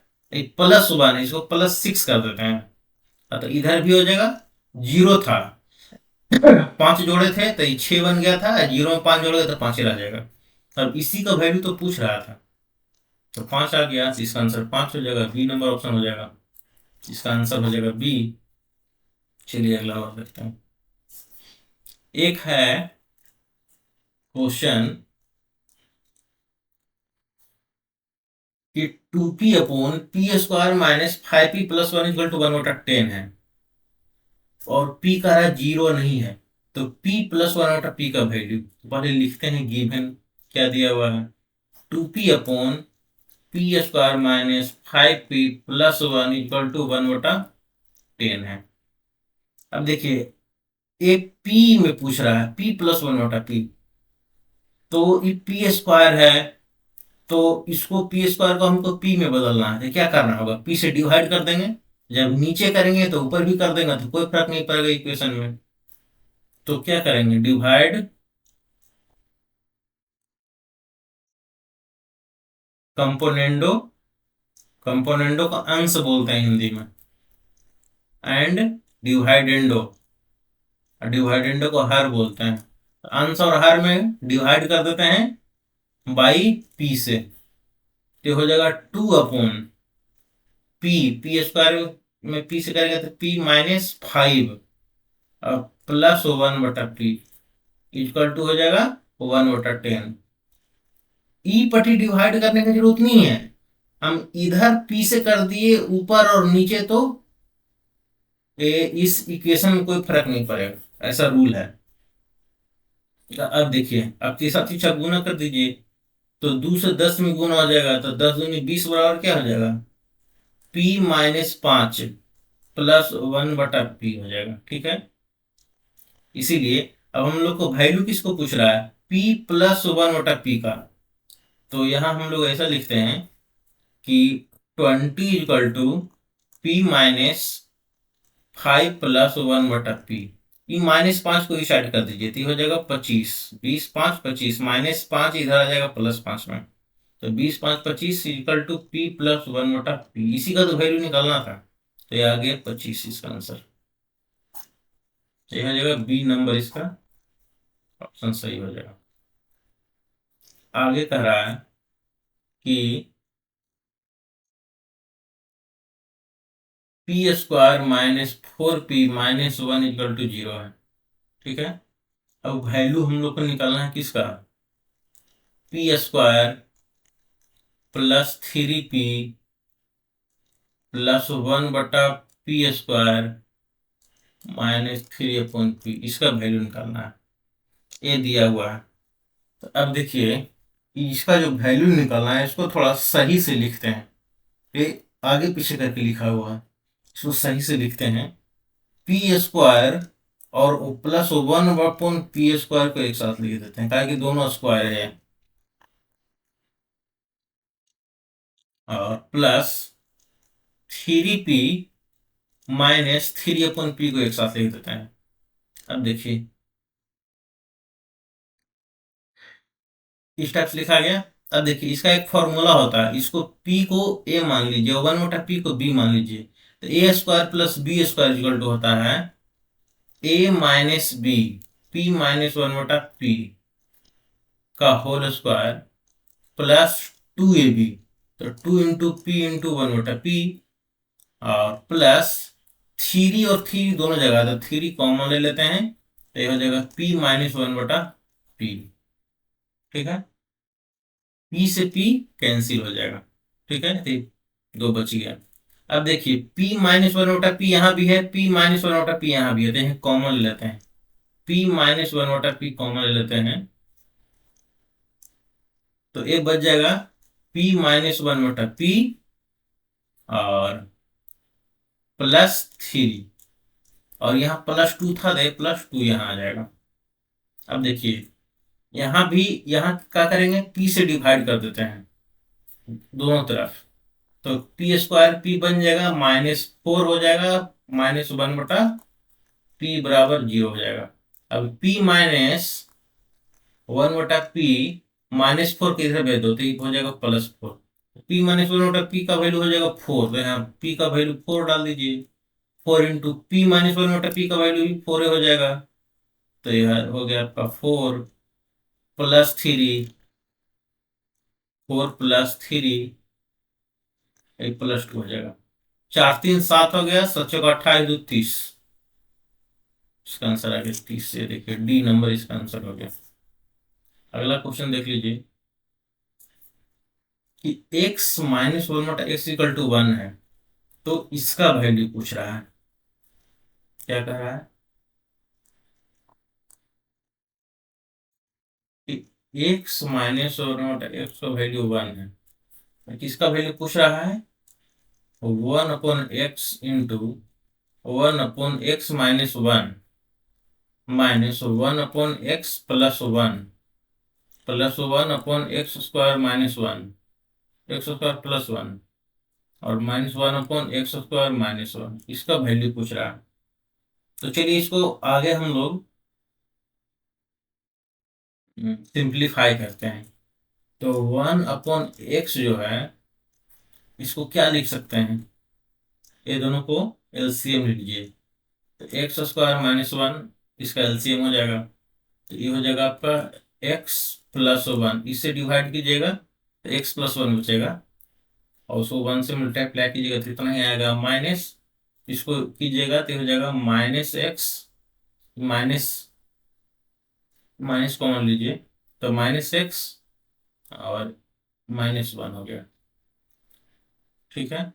प्लस 1 इसको +6 कर देते हैं, तो इधर भी हो जाएगा, 0 था 5 जोड़े थे तो ये 6 बन गया था, 0 में 5 जोड़ेगा तो 5 ही रह जाएगा, अब इसी का वैल्यू तो पूछ रहा था, तो 5 आ गया, इसका आंसर 5 हो जाएगा, बी नंबर ऑप्शन हो जाएगा, इसका आंसर हो जाएगा बी। चलिए अगला और देखते हैं, एक है क्वेश्चन कि 2p upon P square minus 5p plus 1 equal to 1/10 है, और p का रहा जीरो नहीं है, तो p प्लस 1/p का वैल्यू पहले लिखते हैं। गिवन क्या दिया हुआ है, 2p upon P square minus 5p plus 1 equal to 1/10 है। अब देखिए, एक p में पूछ रहा है, p प्लस 1/p, तो ये p स्क्वायर है, तो इसको पी स्क्वायर को हमको पी में बदलना है, तो क्या करना होगा, पी से डिवाइड कर देंगे। जब नीचे करेंगे तो ऊपर भी कर देंगे, तो कोई फर्क नहीं पड़ेगा इक्वेशन में। तो क्या करेंगे, डिवाइड कंपोनेंडो, कंपोनेंडो का अंश बोलते हैं हिंदी में, एंड डिवाइडेंडो, डिवाइडेंडो को हर बोलते हैं। अंश और हर में डिवाइड कर देते हैं बाई पी से, तो हो जाएगा 2 अपॉन पी, पी स्क्वायर में पी से करेंगे तो P minus 5 plus 1/p equal to हो जाएगा 1/10। ई पट्टी डिवाइड करने की जरूरत नहीं है, हम इधर पी से कर दिए ऊपर और नीचे, तो इस इक्वेशन में कोई फर्क नहीं पड़ेगा, ऐसा रूल है। तो अब देखिए, अब तीसरा तीसरा गुना कर दीजिए, तो 2 से 10 में गुना हो जाएगा, तो 10 दूनी 20 बराबर क्या हो जाएगा, p माइनस 5 प्लस 1/p हो जाएगा। ठीक है, इसीलिए अब हम लोग को वैल्यू किसको पूछ रहा है, p प्लस 1/p का, तो यहां हम लोग ऐसा लिखते हैं कि 20 equal to P minus 5 plus 1/p। ई -5 को ही साइड कर दीजिए, तो हो जाएगा 25, 20 5 25, -5 इधर आ जाएगा प्लस 5 में, तो 20 5 25 equal to P plus 1/p, इसी का तो वैल्यू निकालना था, तो ये आ गया 25 इसका आंसर। तो यह हो जाएगा बी नंबर, इसका ऑप्शन सही हो जाएगा। आगे कह रहा है कि P square minus 4p minus 1 equal to 0 है। ठीक है, अब वैल्यू हम लोग को निकालना है किसका, P square plus 3p plus 1/p square minus 3/p, इसका वैल्यू निकालना है, ये दिया हुआ है। तो अब देखिए, इसका जो वैल्यू निकालना है, इसको थोड़ा सही से लिखते हैं, ये आगे पीछे करके लिखा हुआ है, इसको सही से लिखते हैं। पी स्क्वायर और प्लस 1/p स्क्वायर को एक साथ लिख देते हैं, ताकि दोनों स्क्वायर है, और प्लस 3p माइनस 3/p को एक साथ लिख देते हैं। अब देखिए, इस टाइप से लिखा गया। अब देखिए, इसका एक फॉर्मूला होता है, इसको p को a मान लीजिए, 1/p को b मान लीजिए, तो a square plus B square equal to होता है a minus B, p minus 1/p का होल स्क्वायर प्लस 2ab, तो 2 × p × 1/p, और प्लस 3 और 3 दोनों जगह, तो 3 कॉमन ले लेते हैं, तो ये हो जाएगा p माइनस 1/p। ठीक है, p से p कैंसिल हो जाएगा। ठीक है, तो दो बच गया। अब देखिए, p माइनस 1/p यहाँ भी है, p माइनस 1/p यहाँ भी है, तो यहाँ कॉमन ले लेते हैं, p माइनस 1/p कॉमन ले लेते हैं, तो ये बच जाएगा p माइनस 1/p और प्लस 3, और यहाँ +2 था, दे +2 यहाँ आ जाएगा। अब देखिए, यहाँ भी, यहाँ क्या करेंगे, p से डिवाइड कर देते हैं दोनों तरफ, तो पी स्क्वायर p बन जाएगा, -4 हो जाएगा, -1/p बराबर 0 हो जाएगा। अब p माइनस 1/p -4 के इधर भेज दो, तो ये हो जाएगा +4, p माइनस 1/p का वैल्यू हो जाएगा 4, तो यहाँ p का वैल्यू 4 डाल दीजिए, 4 इंटू p माइनस 1/p का वैल्यू भी 4 हो जाएगा, तो यह हो गया आपका 4 प्लस 3, 4 प्लस 3 +2 हो जाएगा, 4 3 7 हो गया, 7 चौका 28 2 30, इसका आंसर आ गया 30 से। देखिए, डी नंबर इसका आंसर हो गया। अगला क्वेश्चन देख लीजिए, कि x माइनस वन बटा एक्स इक्वल टू वन है, तो इसका वैल्यू पूछ रहा है। क्या कह रहा है कि x माइनस वन बटा एक्स का वैल्यू वन है, तो किसका वैल्यू पूछ रहा है? One upon x into one upon x minus one minus one upon x plus one upon x square minus one, x square plus one, और minus one upon x square minus one, इसका value पूछ रहा है। तो चलिए इसको आगे हम लोग सिंप्लीफाई करते हैं। तो वन अपॉन एक्स जो है, इसको क्या लिख सकते हैं? ये दोनों को एलसीएम लीजिए। तो एक्स स्क्वायर माइनस वन, इसका एलसीएम हो जाएगा, तो ये हो जाएगा आपका एक्स प्लस वन, इससे डिवाइड कीजिएगा तो एक्स प्लस वन बचेगा, और उसको वन से मल्टीप्लाई कीजिएगा तो इतना ही आएगा, माइनस इसको कीजिएगा तो हो जाएगा minus X, minus minus common लीजिए तो माइनस एक्स और माइनस वन हो गया। ठीक है,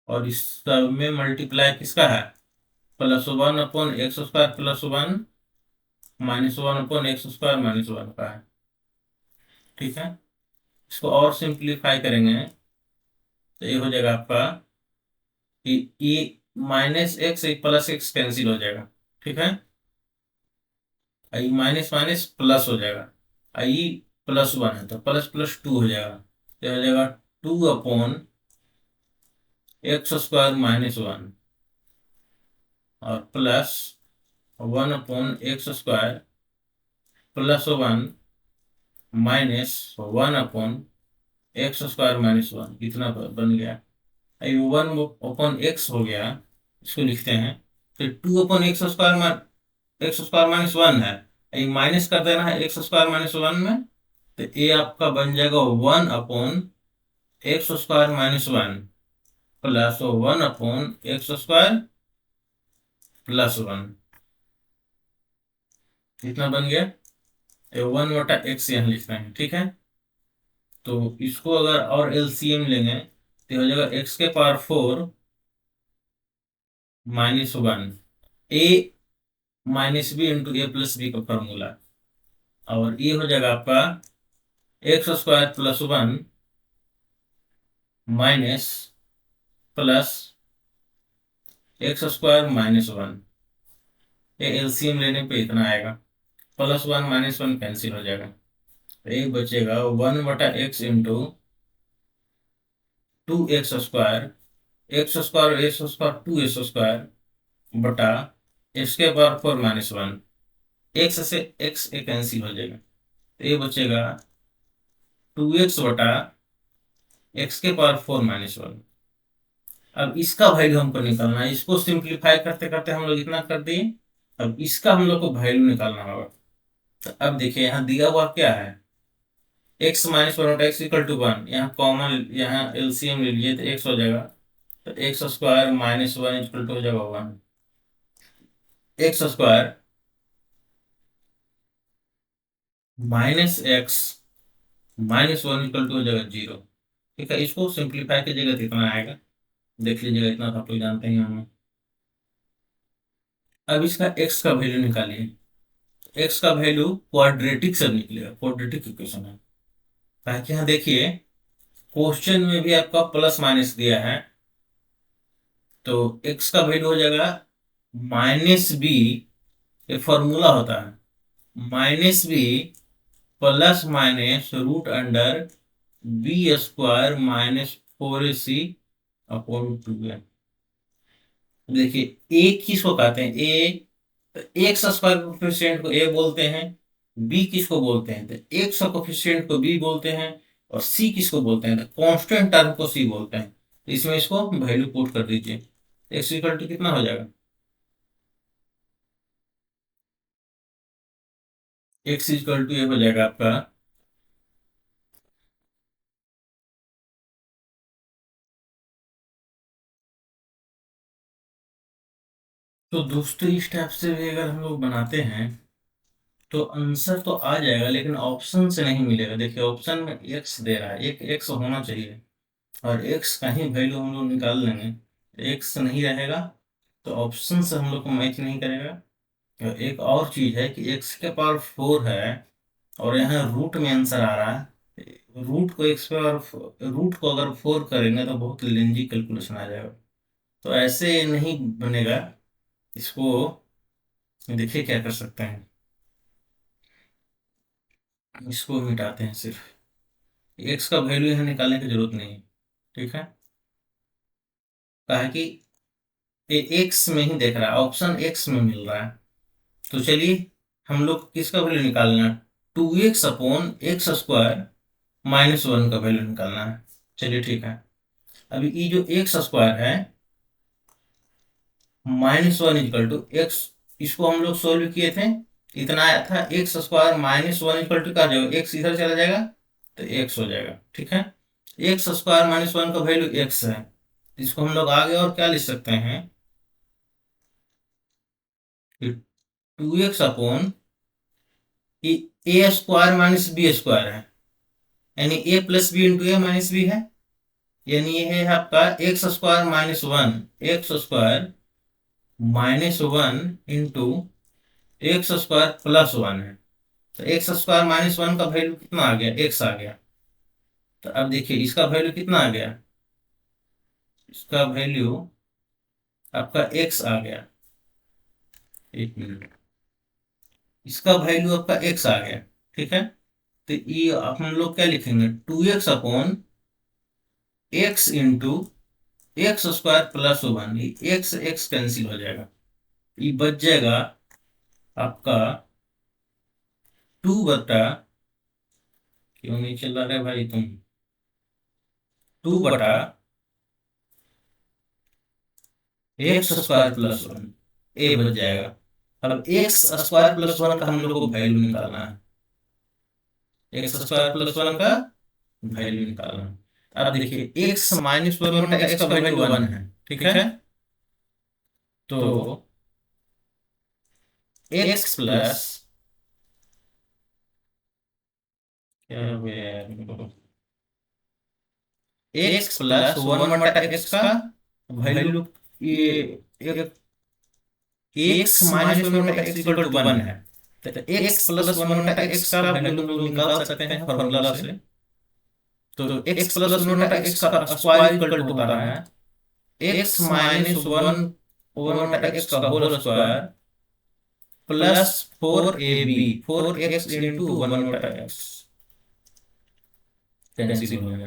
और इस सब में मल्टीप्लाई किसका है? Plus one upon x square plus one minus one upon x square minus one का है। ठीक है, इसको और सिंप्लीफाई करेंगे तो ये हो जाएगा आपका कि ई माइनस एक्स एक प्लस एक्स कैंसिल हो जाएगा। ठीक है, आई माइनस माइनस प्लस हो जाएगा, आई प्लस वन है तो प्लस प्लस टू हो जाएगा, तो हो जाएगा two upon x square minus one और plus one upon x square plus one minus one upon x square minus one, इतना बन गया। आई वन अपॉन एक्स हो गया, इसको लिखते हैं। तो to upon x square minus one है, ये माइनस कर देना है एक्स स्क्वायर माइनस वन में, तो ये आपका बन जाएगा one upon x square minus one plus one upon x square plus one, कितना बन गया? वन बटा एक्स यहाँ लिख रहे हैं। ठीक है, तो इसको अगर और एलसीएम लेंगे तो हो जाएगा एक्स के power four minus one, A minus B into A plus B का फॉर्मूला, और ये हो जाएगा आपका X square plus one minus plus X square minus one, ये एलसीएम लेने पे इतना आएगा, plus one minus one cancel हो जाएगा, तो ये बचेगा वन बटा X into two X square X square two X square बटा एक्स के power four minus one, X से एक्स ए कैंसिल हो जाएगा, तो ये बचेगा टू एक्स बटा एक्स के पावर फोर माइनस वन। अब इसका वैल्यू हमको निकालना है, इसको सिंप्लीफाई करते करते हम लोग इतना कर दिए, अब इसका हम लोग को वैल्यू निकालना होगा। तो अब देखिए यहाँ दिया हुआ क्या है, एक्स माइनस वन बटा एक्स इक्वल टू वन, यहाँ कॉमन यहाँ एलसीएम ले लीजिए तो एक्स हो जाएगा, तो X square minus one equal to हो जाएगा one, x square minus X minus one equal to हो जाएगा जीरो। ठीक है, इसको सिंप्लीफाई कीजिएगा तो इतना आएगा, देख लीजिएगा, इतना तो आप लोग जानते ही होंगे। अब इसका एक्स का वैल्यू निकालिए, एक्स का वैल्यू क्वाड्रेटिक से निकलेगा, क्वाड्रेटिक इक्वेशन है। ताकि यहाँ देखिए क्वेश्चन में भी आपका प्लस माइनस दिया है, तो एक्स का वैल्यू हो जाएगा माइनस बी, ये फॉर्मूला होता है minus b plus minus root under b square minus four a c upon two है। देखिए ए किसको कहते हैं? ए, एक्स स्क्वायर कोफिशिएंट को ए बोलते हैं, बी किसको बोलते हैं? तो एक्स कोफिशिएंट को बी बोलते हैं, और सी किसको बोलते हैं? तो कांस्टेंट टर्म को सी बोलते हैं। तो इसमें इसको वैल्यू पुट कर दीजिए, एक्स इक्वल टू कितना हो जाएगा? एक्स इक्वल टू ये हो जाएगा आपका तो दोस्तों इस टाइप से भी अगर हम लोग बनाते हैं तो आंसर तो आ जाएगा लेकिन ऑप्शन से नहीं मिलेगा। देखिए ऑप्शन में एक्स दे रहा है, एक एक्स होना चाहिए और एक्स का ही वैल्यू हम लोग निकाल लेंगे, एक्स नहीं रहेगा तो ऑप्शन से हम लोग को मैच नहीं करेगा। तो एक और चीज है कि एक्स के पावर 4 है और यहाँ रूट में आंसर आ रहा है। रूट को एक्स पावर रूट को अगर 4 करेंगे तो बहुत लेंजी कैलकुलेशन आ जाएगा, तो ऐसे नहीं बनेगा। इसको देखिए क्या कर सकते हैं, इसको मिटाते हैं, सिर्फ एक्स का वैल्यू यहाँ निकालने की जरूरत नहीं है। ठीक है, कहा कि एक्स में ही देख रहा है, ऑप्शन एक्स में मिल रहा है। तो चलिए हम लोग किसका वैल्यू निकालना है, 2x/x² -1 का वैल्यू निकालना है। चलिए ठीक है, अभी ये जो x² है -1 = x, इसको हम लोग सोल्व किए थे, इतना आया था। x² -1 का जो x इधर चला जाएगा तो x हो जाएगा। ठीक है, x² -1 का वैल्यू x है, इसको हम लोग आगे और क्या लिख सकते हैं, 2x/ a² - b² है, यानी a + b × a - b है, यानी ये है आपका x² -1, x² -1 × x² + 1 है। तो x² -1 का वैल्यू कितना आ गया, x आ गया। तो अब देखिए इसका वैल्यू कितना आ गया, इसका वैल्यू आपका x आ गया। एक मिनट, इसका वैल्यू आपका x आ गया। ठीक है, तो ये अब हम लोग क्या लिखेंगे, 2x/x × x² + 1, ये x x कैंसिल हो जाएगा, ये बच जाएगा आपका 2 बटा, क्यों नहीं चल रहा है भाई तुम, 2/x² + 1, ए बच जाएगा। अब x² + 1 का हम लोग को वैल्यू निकालना है, x² + 1 का वैल्यू निकालना है। अब देखिए x - 1 बटा x का वैल्यू 1 है। ठीक है, तो x प्लस, क्या हो गया यार, x + 1 बटा x का वैल्यू, ये x - 1 बटा x = 1 है। तो x + 1 बटा x का वैल्यू हम लोग निकाल सकते हैं फॉर्मूला से। तो x + 1 बटा x का स्क्वायर इक्वल टू होता है x - 1 बटा x का whole square plus 4ab, 4x × 1 बटा x, कैंसिल हो गया।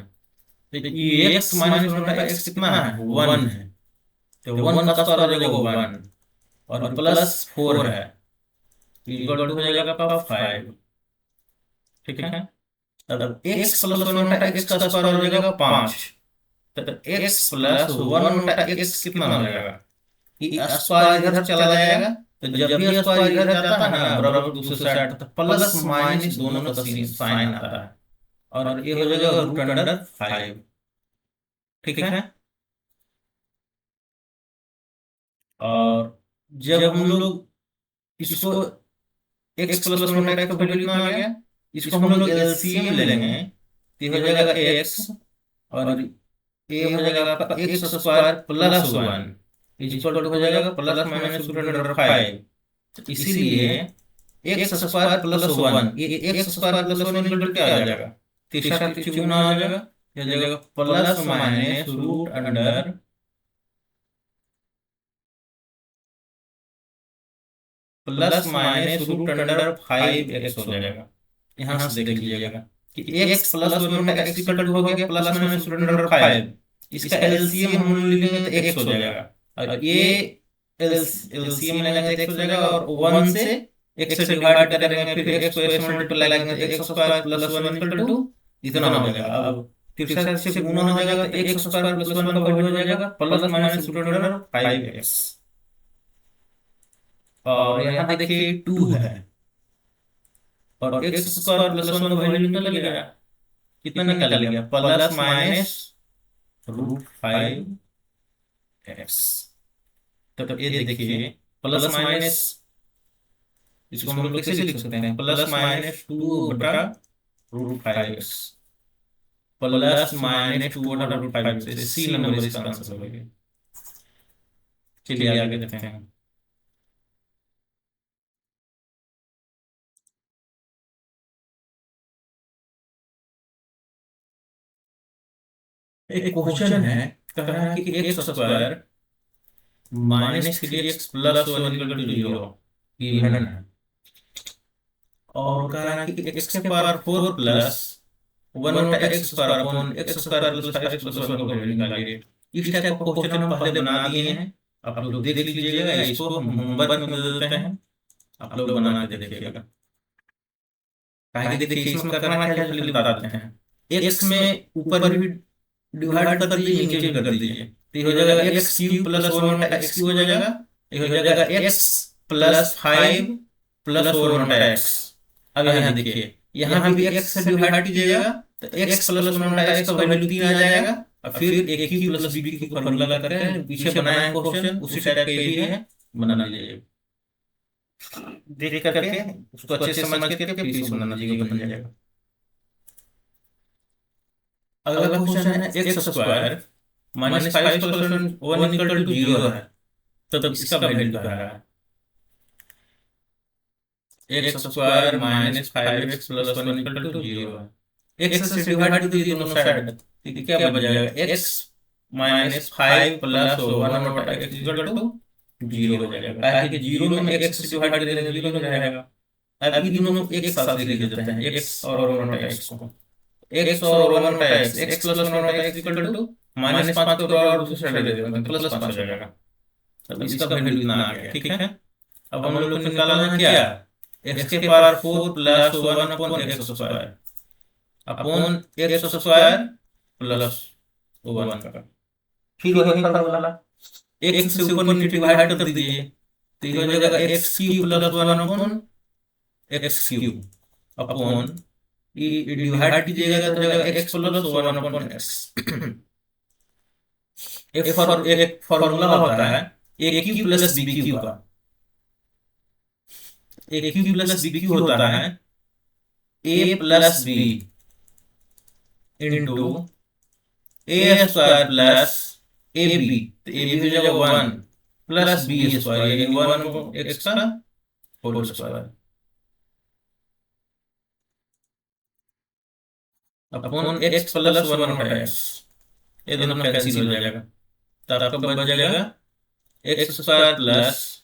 तो ये x - 1 बटा x कितना है, 1 है, तो 1 का स्क्वायर हो जाएगा 1 और प्लस 4 है, इक्वल टू हो जाएगा आपका 5। ठीक है, अब x + 1 बटा x का स्क्वायर हो जाएगा 5, तो x + 1 बटा x कितना हो जाएगा, ये स्क्वायर इधर चला जाएगा। तो जब भी स्क्वायर इधर जाता है ना बराबर दूसरे साइड, तो प्लस माइनस दोनों का साइन आता है और ये हो जाएगा √5। ठीक है, और जब हम लोग इसको x + 1 बटा x का वैल्यू कितना आ गया, इसको हम लोग एलसीएम लेंगे तो ये हो जाएगा x और ये हो जाएगा आपका x² + 1 इक्वल टू हो जाएगा ±√5। तो इसीलिए x² + 1, ये x² + 1 इक्वल टू क्या आ जाएगा, तीसरा तीसरी गुना हो जाएगा, ये हो जाएगा ±√5x हो जाएगा। यहाँ से देख लीजिएगा कि x + 1 बटा x इक्वल टू हो गया ±√5, इसका एलसीएम हम लेंगे तो x हो जाएगा और ये एलसीएम लेंगे तो x हो जाएगा और 1 से x से डिवाइड करेंगे, फिर x को x मल्टीप्लाई करेंगे तो x² + 1 इक्वल टू इतना हो जाएगा। अब तीसरा से गुना हो जाएगा तो x² + 1 का वैल्यू हो जाएगा ±√5x, और यहाँ देखिए 2 है और x² + 1 का वैल्यू निकल गया, कितना निकल गया, ±√5x। तो ये देखिए प्लस माइनस इसको हम लोग कैसे लिख सकते हैं, plus minus 2/√5x, plus minus 2/√5x, सी नंबर इसका आंसर हो गया। चलिए आगे देखते हैं। एक क्वेश्चन है, कह रहा है कि x² minus 3x plus 1 = 0 given है, और कह रहा है कि x⁴ plus 1/x² plus 5x plus 1 को वैल्यू निकालिए। इस टाइप का क्वेश्चन हम पहले बना दिए हैं, आप लोग देख लीजिएगा, इसको हम होमवर्क में दे देते हैं, आप लोग बना के देखिएगा। ताकि देखिए इसमें करना क्या है चलिए बता देते हैं। x में ऊपर भी डिवाइड कर दीजिए, नीचे भी कर दीजिए, तो ये हो जाएगा x³ प्लस 1/x³ हो जाएगा, ये हो जाएगा x प्लस 5 प्लस 1/x। अब यहाँ देखिए, यहाँ भी x से डिवाइड कीजिएगा तो x प्लस 1/x का वैल्यू 3 आ जाएगा, और फिर a³ प्लस b³ का फॉर्मूला लगाते हैं, पीछे बनाया है क्वेश्चन उसी टाइप का ये भी है, बना लीजिए, देख करके उसको अच्छे से समझ करके फिर इसको बनाना चाहिए, बन जाएगा। अगला क्वेश्चन है x² माइनस 5 प्लस 1 = 0 है, तो इसका वैल्यू क्या है, x² माइनस 5x प्लस 1 = 0 है, x से डिवाइड कर दीजिए दोनों साइड, तो क्या बच जाएगा, x माइनस 5 प्लस 1/x = 0 हो जाएगा, ताकि कि 0 में x से डिवाइड कर देंगे 0 हो जाएगा। अब ये दोनों एक साथ लिख देते हैं, x और 1/x को, x और 1/x, x plus 1/x = minus 5 को और दूसरी साइड दे देते हैं, प्लस 5 हो जाएगा। अब इसका वैल्यू इतना आ गया, ठीक है। अब हम लोग को निकालना है क्या, x⁴ plus 1/x² upon x² plus 1 का, फिर वही फॉर्मूला, x से ऊपर नीचे डिवाइड कर दीजिए, तो ये हो जाएगा x³ प्लस 1/x³ अपॉन, ये डिवाइड कीजिएगा तो जाएगा x प्लस 1/x। एक फॉर्मूला होता है a³ प्लस b³ का, a³ प्लस b³ होता है a plus b into a² plus ab, तो ab हो जाएगा 1 प्लस b², यानी 1x का whole square upon x plus 1/x, ये दोनों कैंसिल हो जाएगा, तो आपका बच जाएगा x² प्लस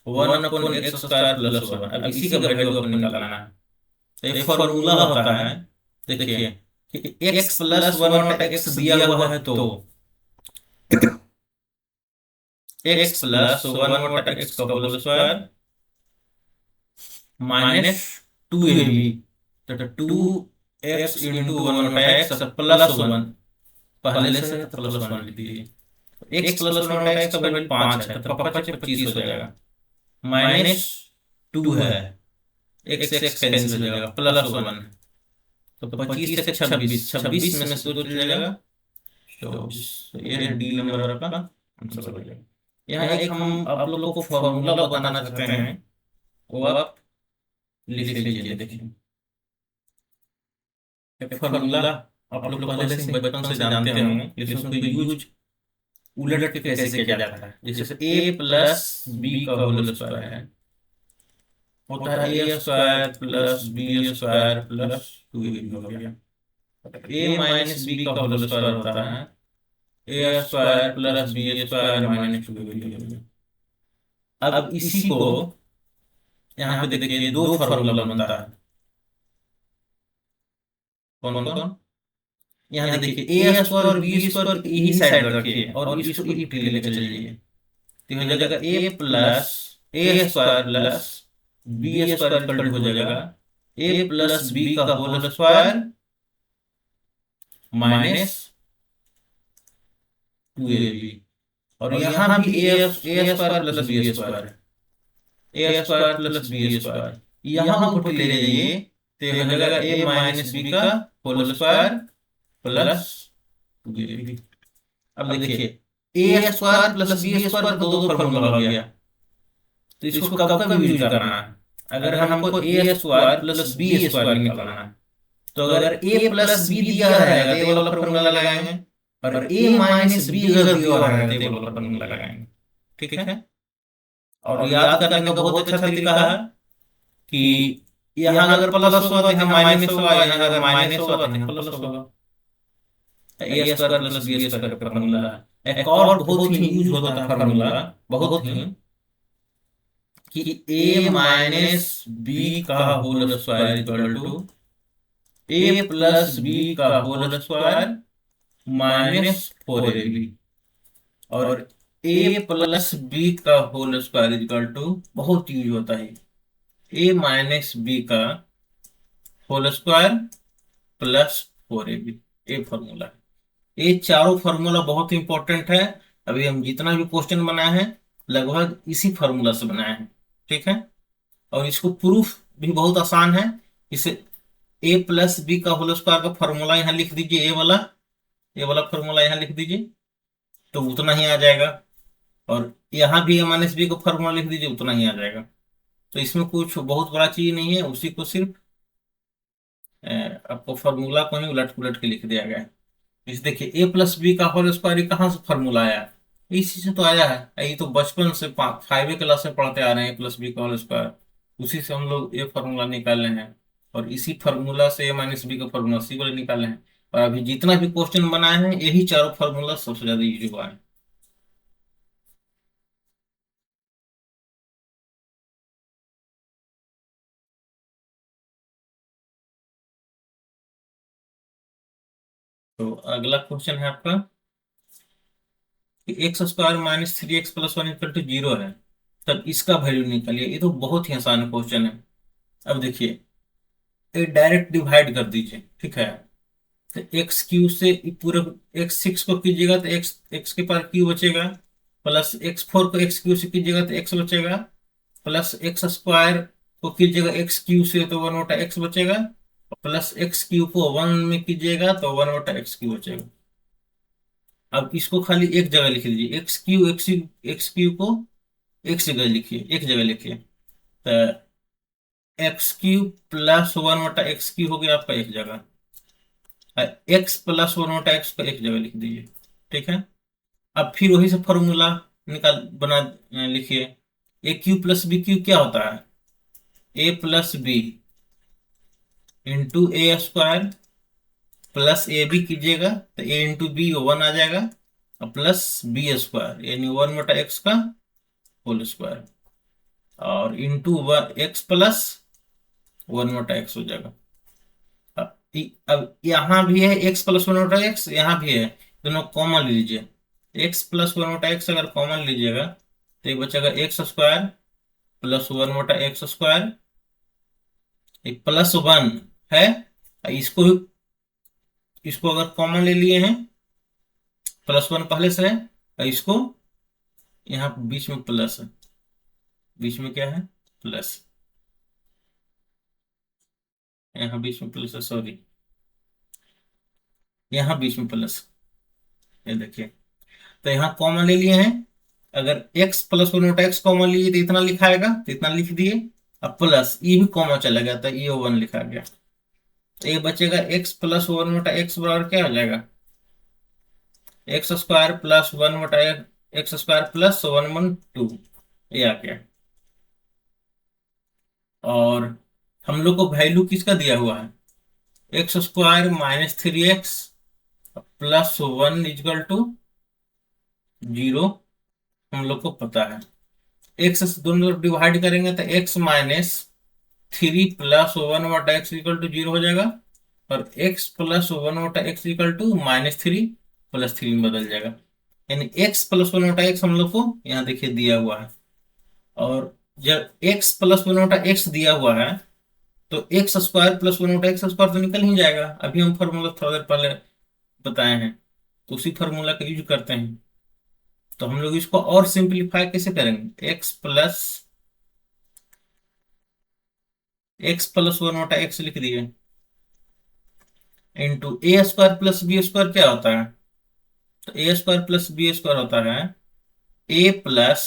1/x² प्लस 1। अब इसी का वैल्यू अपन निकालना है, तो एक फॉर्मूला होता है, देखिए कि x प्लस 1/x दिया हुआ है, तो x प्लस 1/x का होल स्क्वायर माइनस 2ab, तो 2x इंटू 1/x प्लस 1, पहले से प्लस 1 लिख दीजिए, x प्लस 1/x का वैल्यू 5 है, तो 5 से 25 हो जाएगा, माइनस 2 है, x कैंसिल हो जाएगा, प्लस 1, तो 25 से 26 में से 2 चले जाएगा 24, ये डी नंबर का आंसर हो जाएगा। यहाँ एक हम आप लोगों को फॉर्मूला बताना चाहते हैं, वो आप लिख लीजिए, देखिए फॉर्मूला आप लोग पहले से बचपन से जानते होंगे, लेकिन उसको यूज उलट के कैसे किया जाता है, जैसे a प्लस b का होल स्क्वायर है, होता है a² plus b² plus 2ab हो गया, a माइनस b का होल स्क्वायर होता है a² plus b² minus 2ab हो गया। अब इसी को यहाँ पे देखिए दो फॉर्मूला बनता है, कौन कौन, यहाँ देखिए a² और b² यही साइड रखिए और इसको इधर लेके चलिए, तो हो जाएगा a plus a² plus b² हो जाएगा a प्लस b का होल स्क्वायर माइनस 2ab, और यहाँ भी a² प्लस b² है, a² प्लस b², यहाँ ऊपर ले जाइए तो हो जाएगा a माइनस b का होल स्क्वायर प्लस 2ab। अब देखिए a² प्लस b² का दो फॉर्मूला हो गया, तो इसको कब कब यूज करना है, अगर हमको ए स्क्वायर प्लस बी स्क्वायर निकालना है, तो अगर ए प्लस बी दिया रहेगा तो ये वाला फॉर्मूला लगाएंगे, और ए माइनस बी अगर दिया रहेगा तो ये वाला फॉर्मूला लगाएंगे। ठीक है। और याद करने का बहुत अच्छा तरीका है कि यहाँ अगर प्लस होगा तो यहाँ माइनस होगा, यहाँ अगर माइनस होगा तो यहाँ प्लस होगा। ए स्क्वायर प्लस बी स्क्वायर का फॉर्मूला है। एक और बहुत ही यूज होता है फॉर्मूला, बहुत ही, कि ए माइनस बी का whole square equal to A plus B का होल स्क्वायर माइनस 4ab, और ए प्लस बी का होल स्क्वायर इक्वल टू, बहुत यूज होता है, ए माइनस बी का होल स्क्वायर प्लस 4ab। ये फॉर्मूला है। ये चारों फॉर्मूला बहुत इंपॉर्टेंट है। अभी हम जितना भी क्वेश्चन बनाए हैं लगभग इसी फॉर्मूला से बनाए हैं। ठीक है। और इसको प्रूफ भी बहुत आसान है। इसे ए प्लस बी का होल स्क्वायर का फॉर्मूला यहाँ लिख दीजिए, ये वाला फॉर्मूला यहाँ लिख दीजिए तो उतना ही आ जाएगा, और यहाँ भी ए माइनस बी का फॉर्मूला लिख दीजिए उतना ही आ जाएगा। तो इसमें कुछ बहुत बड़ा चीज नहीं है, उसी को सिर्फ आपको फॉर्मूला को ही उलट पुलट के लिख दिया गया है। इस देखिए ए प्लस बी का होल स्क्वायर कहाँ से फॉर्मूला आया, इसी से तो आया है। ये तो बचपन से 5वीं क्लास से पढ़ते आ रहे हैं, ए प्लस बी का होल स्क्वायर, उसी से हम लोग ये फॉर्मूला निकाले हैं, और इसी फॉर्मूला से ए माइनस बी का फॉर्मूला सी वाले निकाले हैं। और अभी जितना भी क्वेश्चन बनाए हैं यही चारों फॉर्मूला सबसे ज्यादा यूज हुआ है। तो अगला क्वेश्चन है आपका कि X square minus 3x plus 1 equal to 0 है, तब इसका वैल्यू निकालिए। ये तो बहुत ही आसान क्वेश्चन है। अब देखिए, ये डायरेक्ट डिवाइड कर दीजिए। ठीक है। तो एक्स क्यू से ये पूरे x6 को कीजिएगा तो एक्स एक्स के पास क्यू बचेगा, प्लस x4 को एक्स क्यू से कीजिएगा तो एक्स बचेगा, प्लस एक्स स्क्वायर को कीजिएगा एक्स क्यू से तो 1/x बचेगा, प्लस एक्स क्यू को 1 में कीजिएगा तो 1/x क्यू बचेगा। अब इसको खाली एक जगह लिख लीजिए, एक्स क्यू को एक जगह लिखिए, एक जगह लिखिए, तो x³ प्लस 1/x³ हो गया आपका एक जगह, x प्लस 1/x को एक जगह लिख दीजिए। ठीक है। अब फिर वही से फॉर्मूला निकाल बना लिखिए, a³ प्लस b³ क्या होता है, a plus B into A square plus A B कीजिएगा तो a इंटू बी 1 आ जाएगा, और प्लस बी स्क्वायर यानी 1/x का होल स्क्वायर, और इंटू x प्लस 1/x हो जाएगा। अब यहाँ भी है x प्लस 1/x, यहाँ भी है, दोनों कॉमन लीजिए। x प्लस 1/x अगर कॉमन लीजिएगा तो ये बचेगा x square plus 1/x square, plus 1 है, इसको अगर कॉमन ले लिए हैं, +1 पहले से है, और इसको यहाँ बीच में प्लस है, बीच में क्या है प्लस, यहाँ बीच में प्लस है, सॉरी यहाँ बीच में प्लस, ये देखिए। तो यहाँ कॉमन ले लिए हैं, अगर x प्लस 1/x कॉमन लिए तो इतना लिखाएगा, तो इतना लिख दिए, अब प्लस ये भी कॉमन चला गया तो ये 1 लिखा गया, तो ये बचेगा x प्लस 1/x बराबर क्या हो जाएगा, X square plus 1/x square plus 1/2, ये आ गया। और हम लोग को वैल्यू किसका दिया हुआ है, X square minus 3x plus 1 equal to 0, हम लोग को पता है। एक्स दोनों तरफ डिवाइड करेंगे तो x minus 3 plus 1/x equal to 0 हो जाएगा, और x plus 1/x equal to -3 plus 3 में बदल जाएगा, यानी x प्लस 1/x हम लोग को यहाँ देखिए दिया हुआ है। और जब x प्लस 1/x दिया हुआ है तो X square plus 1/x square तो निकल ही जाएगा, अभी हम फॉर्मूला थोड़ा देर पहले बताए हैं, तो उसी फॉर्मूला का यूज करते हैं। तो हम लोग इसको और सिंप्लीफाई कैसे करेंगे, x प्लस 1/x लिख दिए, इंटू ए स्क्वायर प्लस बी स्क्वायर क्या होता है, तो a square plus B square होता है a प्लस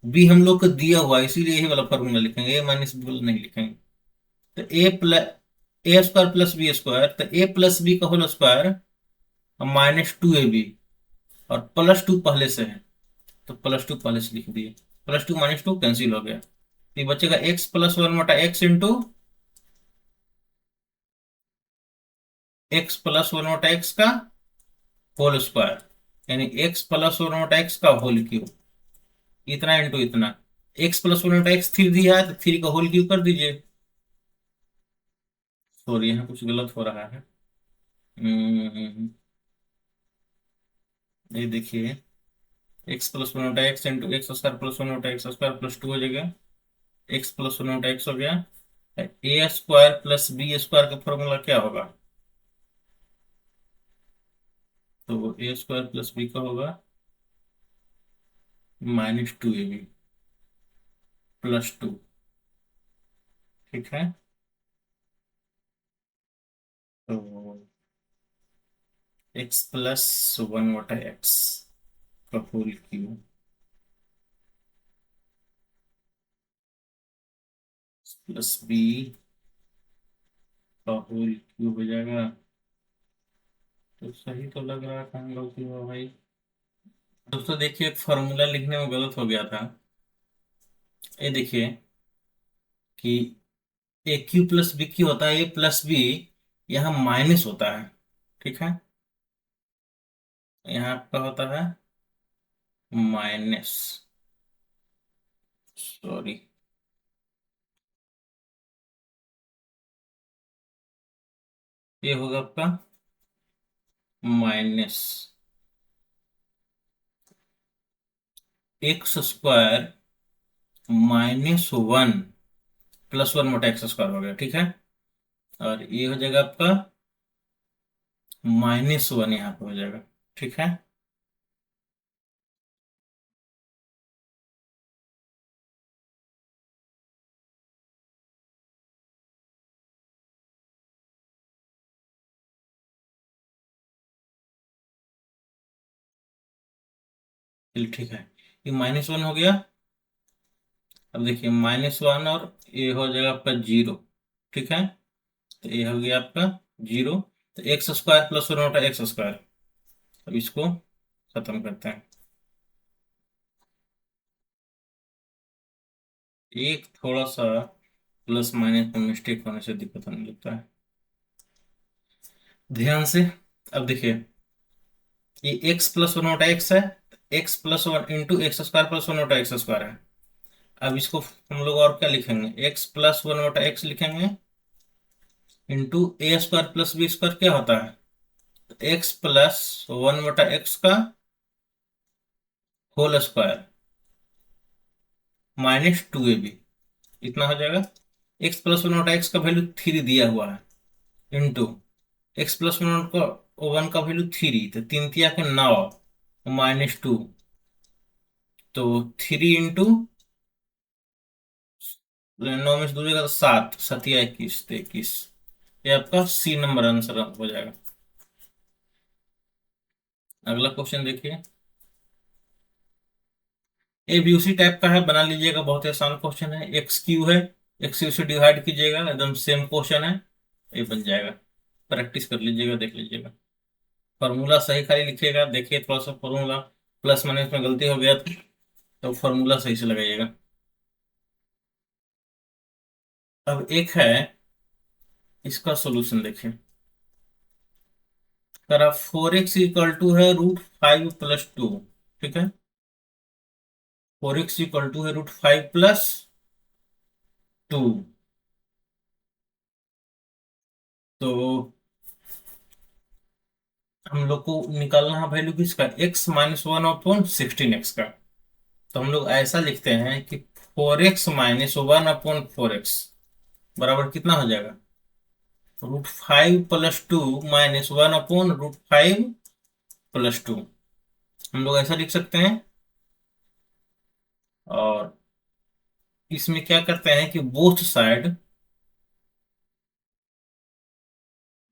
बी हम लोग को दिया हुआ है, इसीलिए यही वाला फॉर्मूला लिखेंगे, ए माइनस बी वाला नहीं लिखेंगे। तो a square plus B square, तो ए प्लस बी का होल स्क्वायर -2ab, और +2 पहले से है, तो +2 पहले से लिख दिए। +2 -2 कैंसिल हो गया, तो ये बचेगा x+1/x इंटू x+1/x का होल स्क्वायर, यानी x+1/x का होल क्यूब, इतना इंटू इतना। x+1/x 3 दिया है, तो 3 का होल क्यूब कर दीजिए। सॉरी, यहाँ कुछ गलत हो रहा है। ये देखिए, x+1/x इंटू x² + 1/x² +2 हो जाएगा, x+1/x हो गया। a² + b² का फॉर्मूला क्या होगा? तो a² + b का होगा -2ab +2। ठीक है, तो x+1/x का होल क्यूब प्लस बी का होल क्यूब हो जाएगा। तो सही तो लग रहा था हम लोग की वो भाई। दोस्तों देखिए, एक फॉर्मूला लिखने में गलत हो गया था। ये देखिए कि a cube plus b Q होता है, ए प्लस बी यहाँ माइनस होता है। ठीक है, यहाँ आपका होता है माइनस, सॉरी, ये होगा आपका -x² -1 +1 मोटा x² हो गया। ठीक है, और ये हो जाएगा आपका -1 यहाँ पे हो जाएगा। ठीक है, चलिए ठीक है, ये -1 हो गया। अब देखिए -1 और ये हो जाएगा आपका 0। ठीक है, तो ये हो गया आपका 0। तो x² + 1/x²। अब इसको खत्म करते हैं। एक थोड़ा सा प्लस माइनस में मिस्टेक होने से दिक्कत होने लगता है, ध्यान से। अब देखिए, ये x+1/x है, x+1 इंटू x² + 1/x² है। अब इसको हम लोग और क्या लिखेंगे, x+1/x लिखेंगे, इंटू a² + b² क्या होता है, x+1/x का होल स्क्वायर -2ab, इतना हो जाएगा। x+1/x का वैल्यू 3 दिया हुआ है, इंटू x+1 का 1 का वैल्यू 3, तो 3 तिया के 9 -2, तो 3 इंटू 9 में से 2 जगह 7, 7 या 21, तो 21। ये आपका सी नंबर आंसर हो जाएगा। अगला क्वेश्चन देखिए, ये भी उसी टाइप का है, बना लीजिएगा, बहुत ही आसान क्वेश्चन है। एक्स क्यू है, एक्स क्यू से डिवाइड कीजिएगा, एकदम सेम क्वेश्चन है, ये बन जाएगा। प्रैक्टिस कर लीजिएगा, देख लीजिएगा, फॉर्मूला सही खाली लिखिएगा। देखिए थोड़ा सा फॉर्मूला प्लस माइनस में गलती हो गया तो फॉर्मूला सही से लगाइएगा। अब एक है, इसका सोल्यूशन देखिए। अगर 4x है √5 + 2, ठीक है, 4x है √5 + 2, तो हम लोग को निकालना है वैल्यू किसका, x - 1/16x का। तो हम लोग ऐसा लिखते हैं कि 4x - 1/4x बराबर कितना हो जाएगा, √5 + 2 -1/√5 + 2। हम लोग ऐसा लिख सकते हैं। और इसमें क्या करते हैं कि both side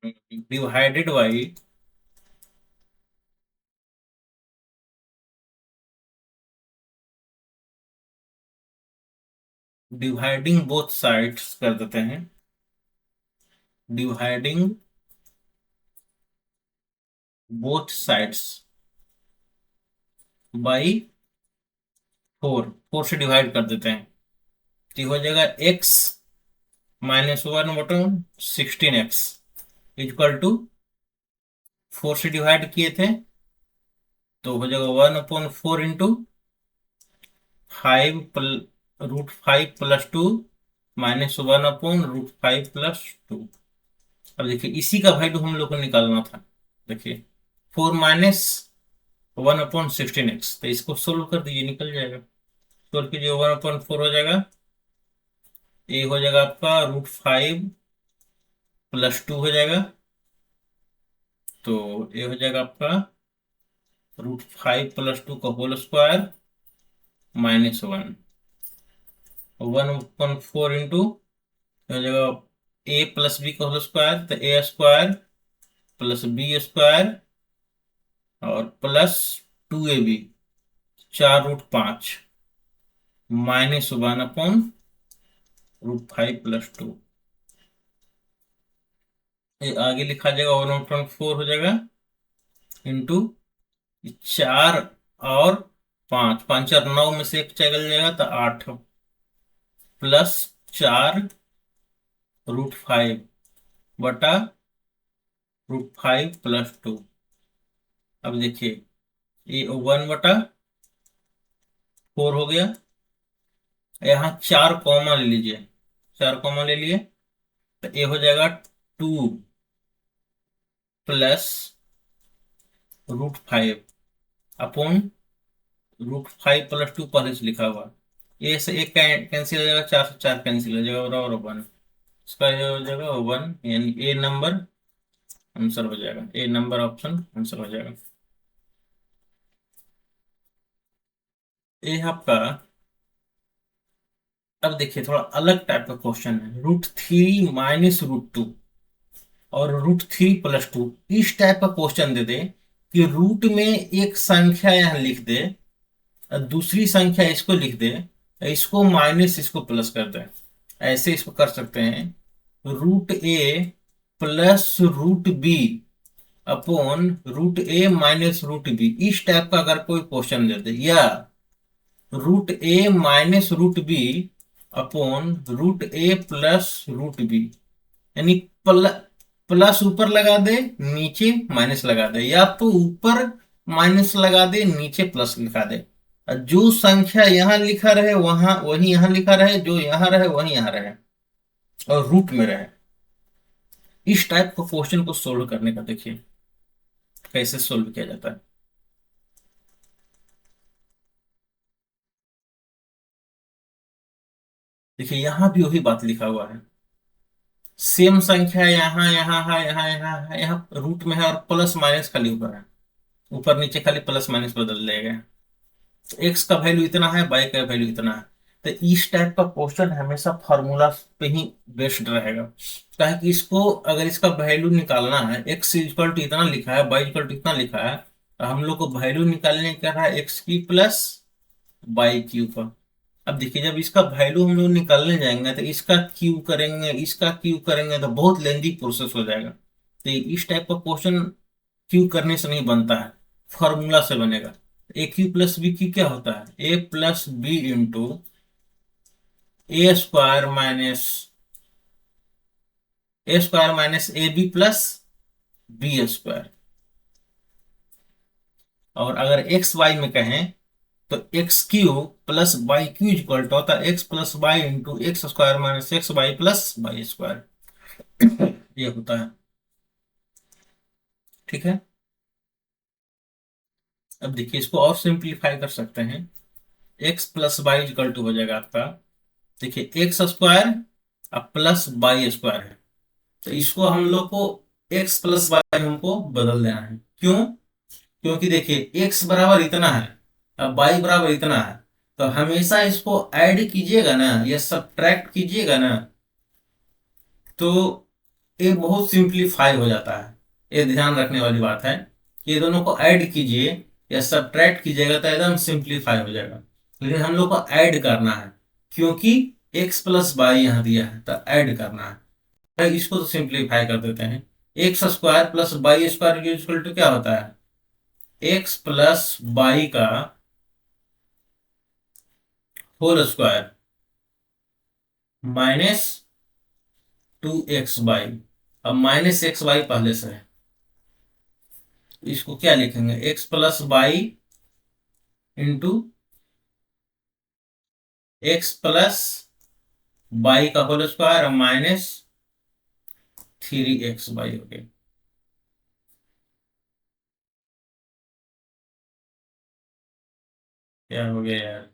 divided by dividing both sides कर देते हैं, डिवाइडिंग बोथ साइड्स बाई 4, 4 से डिवाइड कर देते हैं, तो ये हो जाएगा x -1/16x इक्वल टू 4 से डिवाइड किए थे तो हो जाएगा 1/4 इंटू 5 √5 + 2 -1/√5 + 2। अब देखिए इसी का वैल्यू हम लोग को निकालना था। देखिए 4 - 1/16x, तो इसको सोल्व कर दीजिए, निकल जाएगा। सोल्व कीजिए, 1/4 हो जाएगा, ये हो जाएगा आपका √5 + 2 हो जाएगा, तो ये हो जाएगा आपका √5 + 2 का होल स्क्वायर -1, 1/4 इंटू हो जाएगा a + b का होल स्क्वायर, तो a² + b² और +2ab, 4√5 -1/√5 + 2। ये आगे लिखा जाएगा 1/4 हो जाएगा इंटू 4 और 5, 5 और 9 में से एक चल जाएगा तो 8 +4√5 बटा √5 + 2। अब देखिए ये 1/4 हो गया, यहाँ 4 कॉमा ले लीजिए, 4 कॉमा ले लिए तो ये हो जाएगा 2 + √5 अपॉन √5 + 2 पहले से लिखा हुआ, ये से एक कैंसिल हो जाएगा, 4 से 4 कैंसिल हो जाएगा और 1, इसका ये हो जाएगा 1, यानी ए नंबर आंसर हो जाएगा, ए नंबर ऑप्शन आंसर हो जाएगा। ये आपका, अब देखिए थोड़ा अलग टाइप का क्वेश्चन है, √3 - √2 और √3 + 2, इस टाइप का क्वेश्चन दे दे कि रूट में एक संख्या यहाँ लिख दे और दूसरी संख्या इसको लिख दे, इसको माइनस इसको प्लस कर दे, ऐसे इसको कर सकते हैं, √a + √b upon √a - √b, इस टाइप का अगर कोई क्वेश्चन दे दे, या √a - √b upon √a + √b, यानी प्लस ऊपर लगा दे नीचे माइनस लगा दे, या तो ऊपर माइनस लगा दे नीचे प्लस लिखा दे, और जो संख्या यहाँ लिखा रहे वहां वही यहाँ लिखा रहे, जो यहाँ रहे वही यहाँ रहे और रूट में रहे। इस टाइप का क्वेश्चन को सोल्व करने का देखिए कैसे सोल्व किया जाता है। देखिए यहाँ भी वही बात लिखा हुआ है, सेम संख्या यहाँ यहाँ है, यहाँ यहाँ है, यहाँ रूट में है और प्लस माइनस खाली ऊपर है, ऊपर नीचे खाली प्लस माइनस बदल देगा, तो एक्स का वैल्यू इतना है, वाई का वैल्यू इतना है, तो इस टाइप का क्वेश्चन हमेशा फॉर्मूला पे ही बेस्ड रहेगा। क्या है कि इसको अगर इसका वैल्यू निकालना है, एक्स इक्वल टू इतना लिखा है, वाई इक्वल टू इतना लिखा है, तो हम लोग को वैल्यू निकालने क्या है, एक्स की प्लस वाई क्यू का। अब देखिए जब इसका वैल्यू हम लोग निकालने जाएंगे तो इसका क्यू करेंगे, इसका क्यू करेंगे, तो बहुत लेंदी प्रोसेस हो जाएगा, तो इस टाइप का क्वेश्चन क्यू करने से नहीं बनता है, फॉर्मूला से बनेगा। ए क्यू प्लस बी क्यू क्या होता है, a + b into a² - ab + b²। और अगर एक्स वाई में कहें तो x³ + y³ इक्वल टू होता है x + y into x² - xy + y², ये होता है। ठीक है, अब देखिए इसको और सिंप्लीफाई कर सकते हैं, x + y इक्वल टू हो जाएगा आपका, देखिए x² अब +y² है, तो इसको हम लोग को x + y हमको बदल देना है। क्यों? क्योंकि देखिए x बराबर इतना है, अब y बराबर इतना है, तो हमेशा इसको ऐड कीजिएगा ना या सब्ट्रैक्ट कीजिएगा ना, तो ये बहुत सिंप्लीफाई हो जाता है। ये ध्यान रखने वाली बात है कि ये दोनों को ऐड कीजिए या सब्ट्रैक्ट कीजिएगा तो एकदम सिंप्लीफाई हो जाएगा, लेकिन हम लोग को ऐड करना है, क्योंकि एक्स प्लस वाई यहाँ दिया है तो ऐड करना है। भाई इसको तो सिंप्लीफाई कर देते हैं। X square plus Y square equal to क्या होता है? एक्स प्लस वाई का होल स्क्वायर माइनस 2xy। अब माइनस एक्स वाई पहले से है, इसको क्या लिखेंगे? X plus Y into X plus Y का होल स्क्वायर माइनस 3xy हो गया। क्या हो गया यार?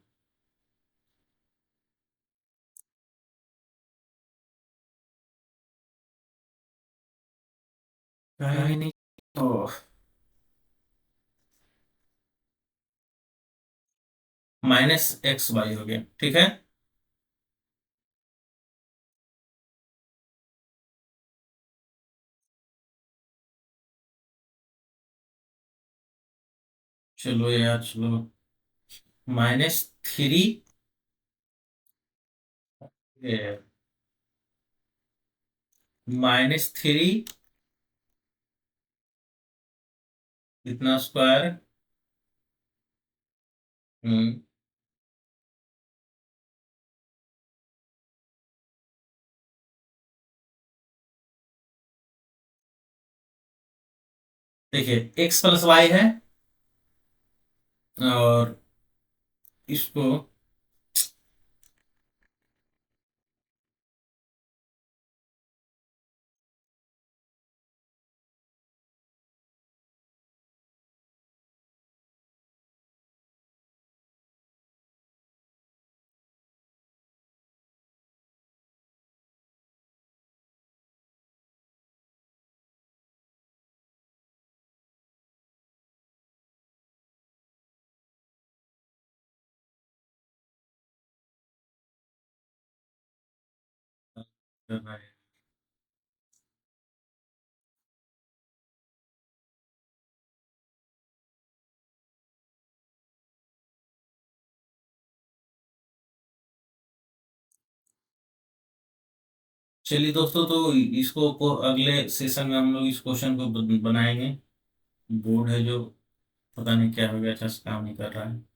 कहीं नहीं। तो माइनस एक्स वाई हो गया, ठीक है। चलो यार चलो, -3 -3 इतना स्क्वायर। हम्म। देखिए एक्स प्लस वाई है, और इसको करना है। चलिए दोस्तों, तो इसको अगले सेशन में हम लोग इस क्वेश्चन को बनाएंगे। बोर्ड है जो पता नहीं क्या हो गया, अच्छा से काम नहीं कर रहा है।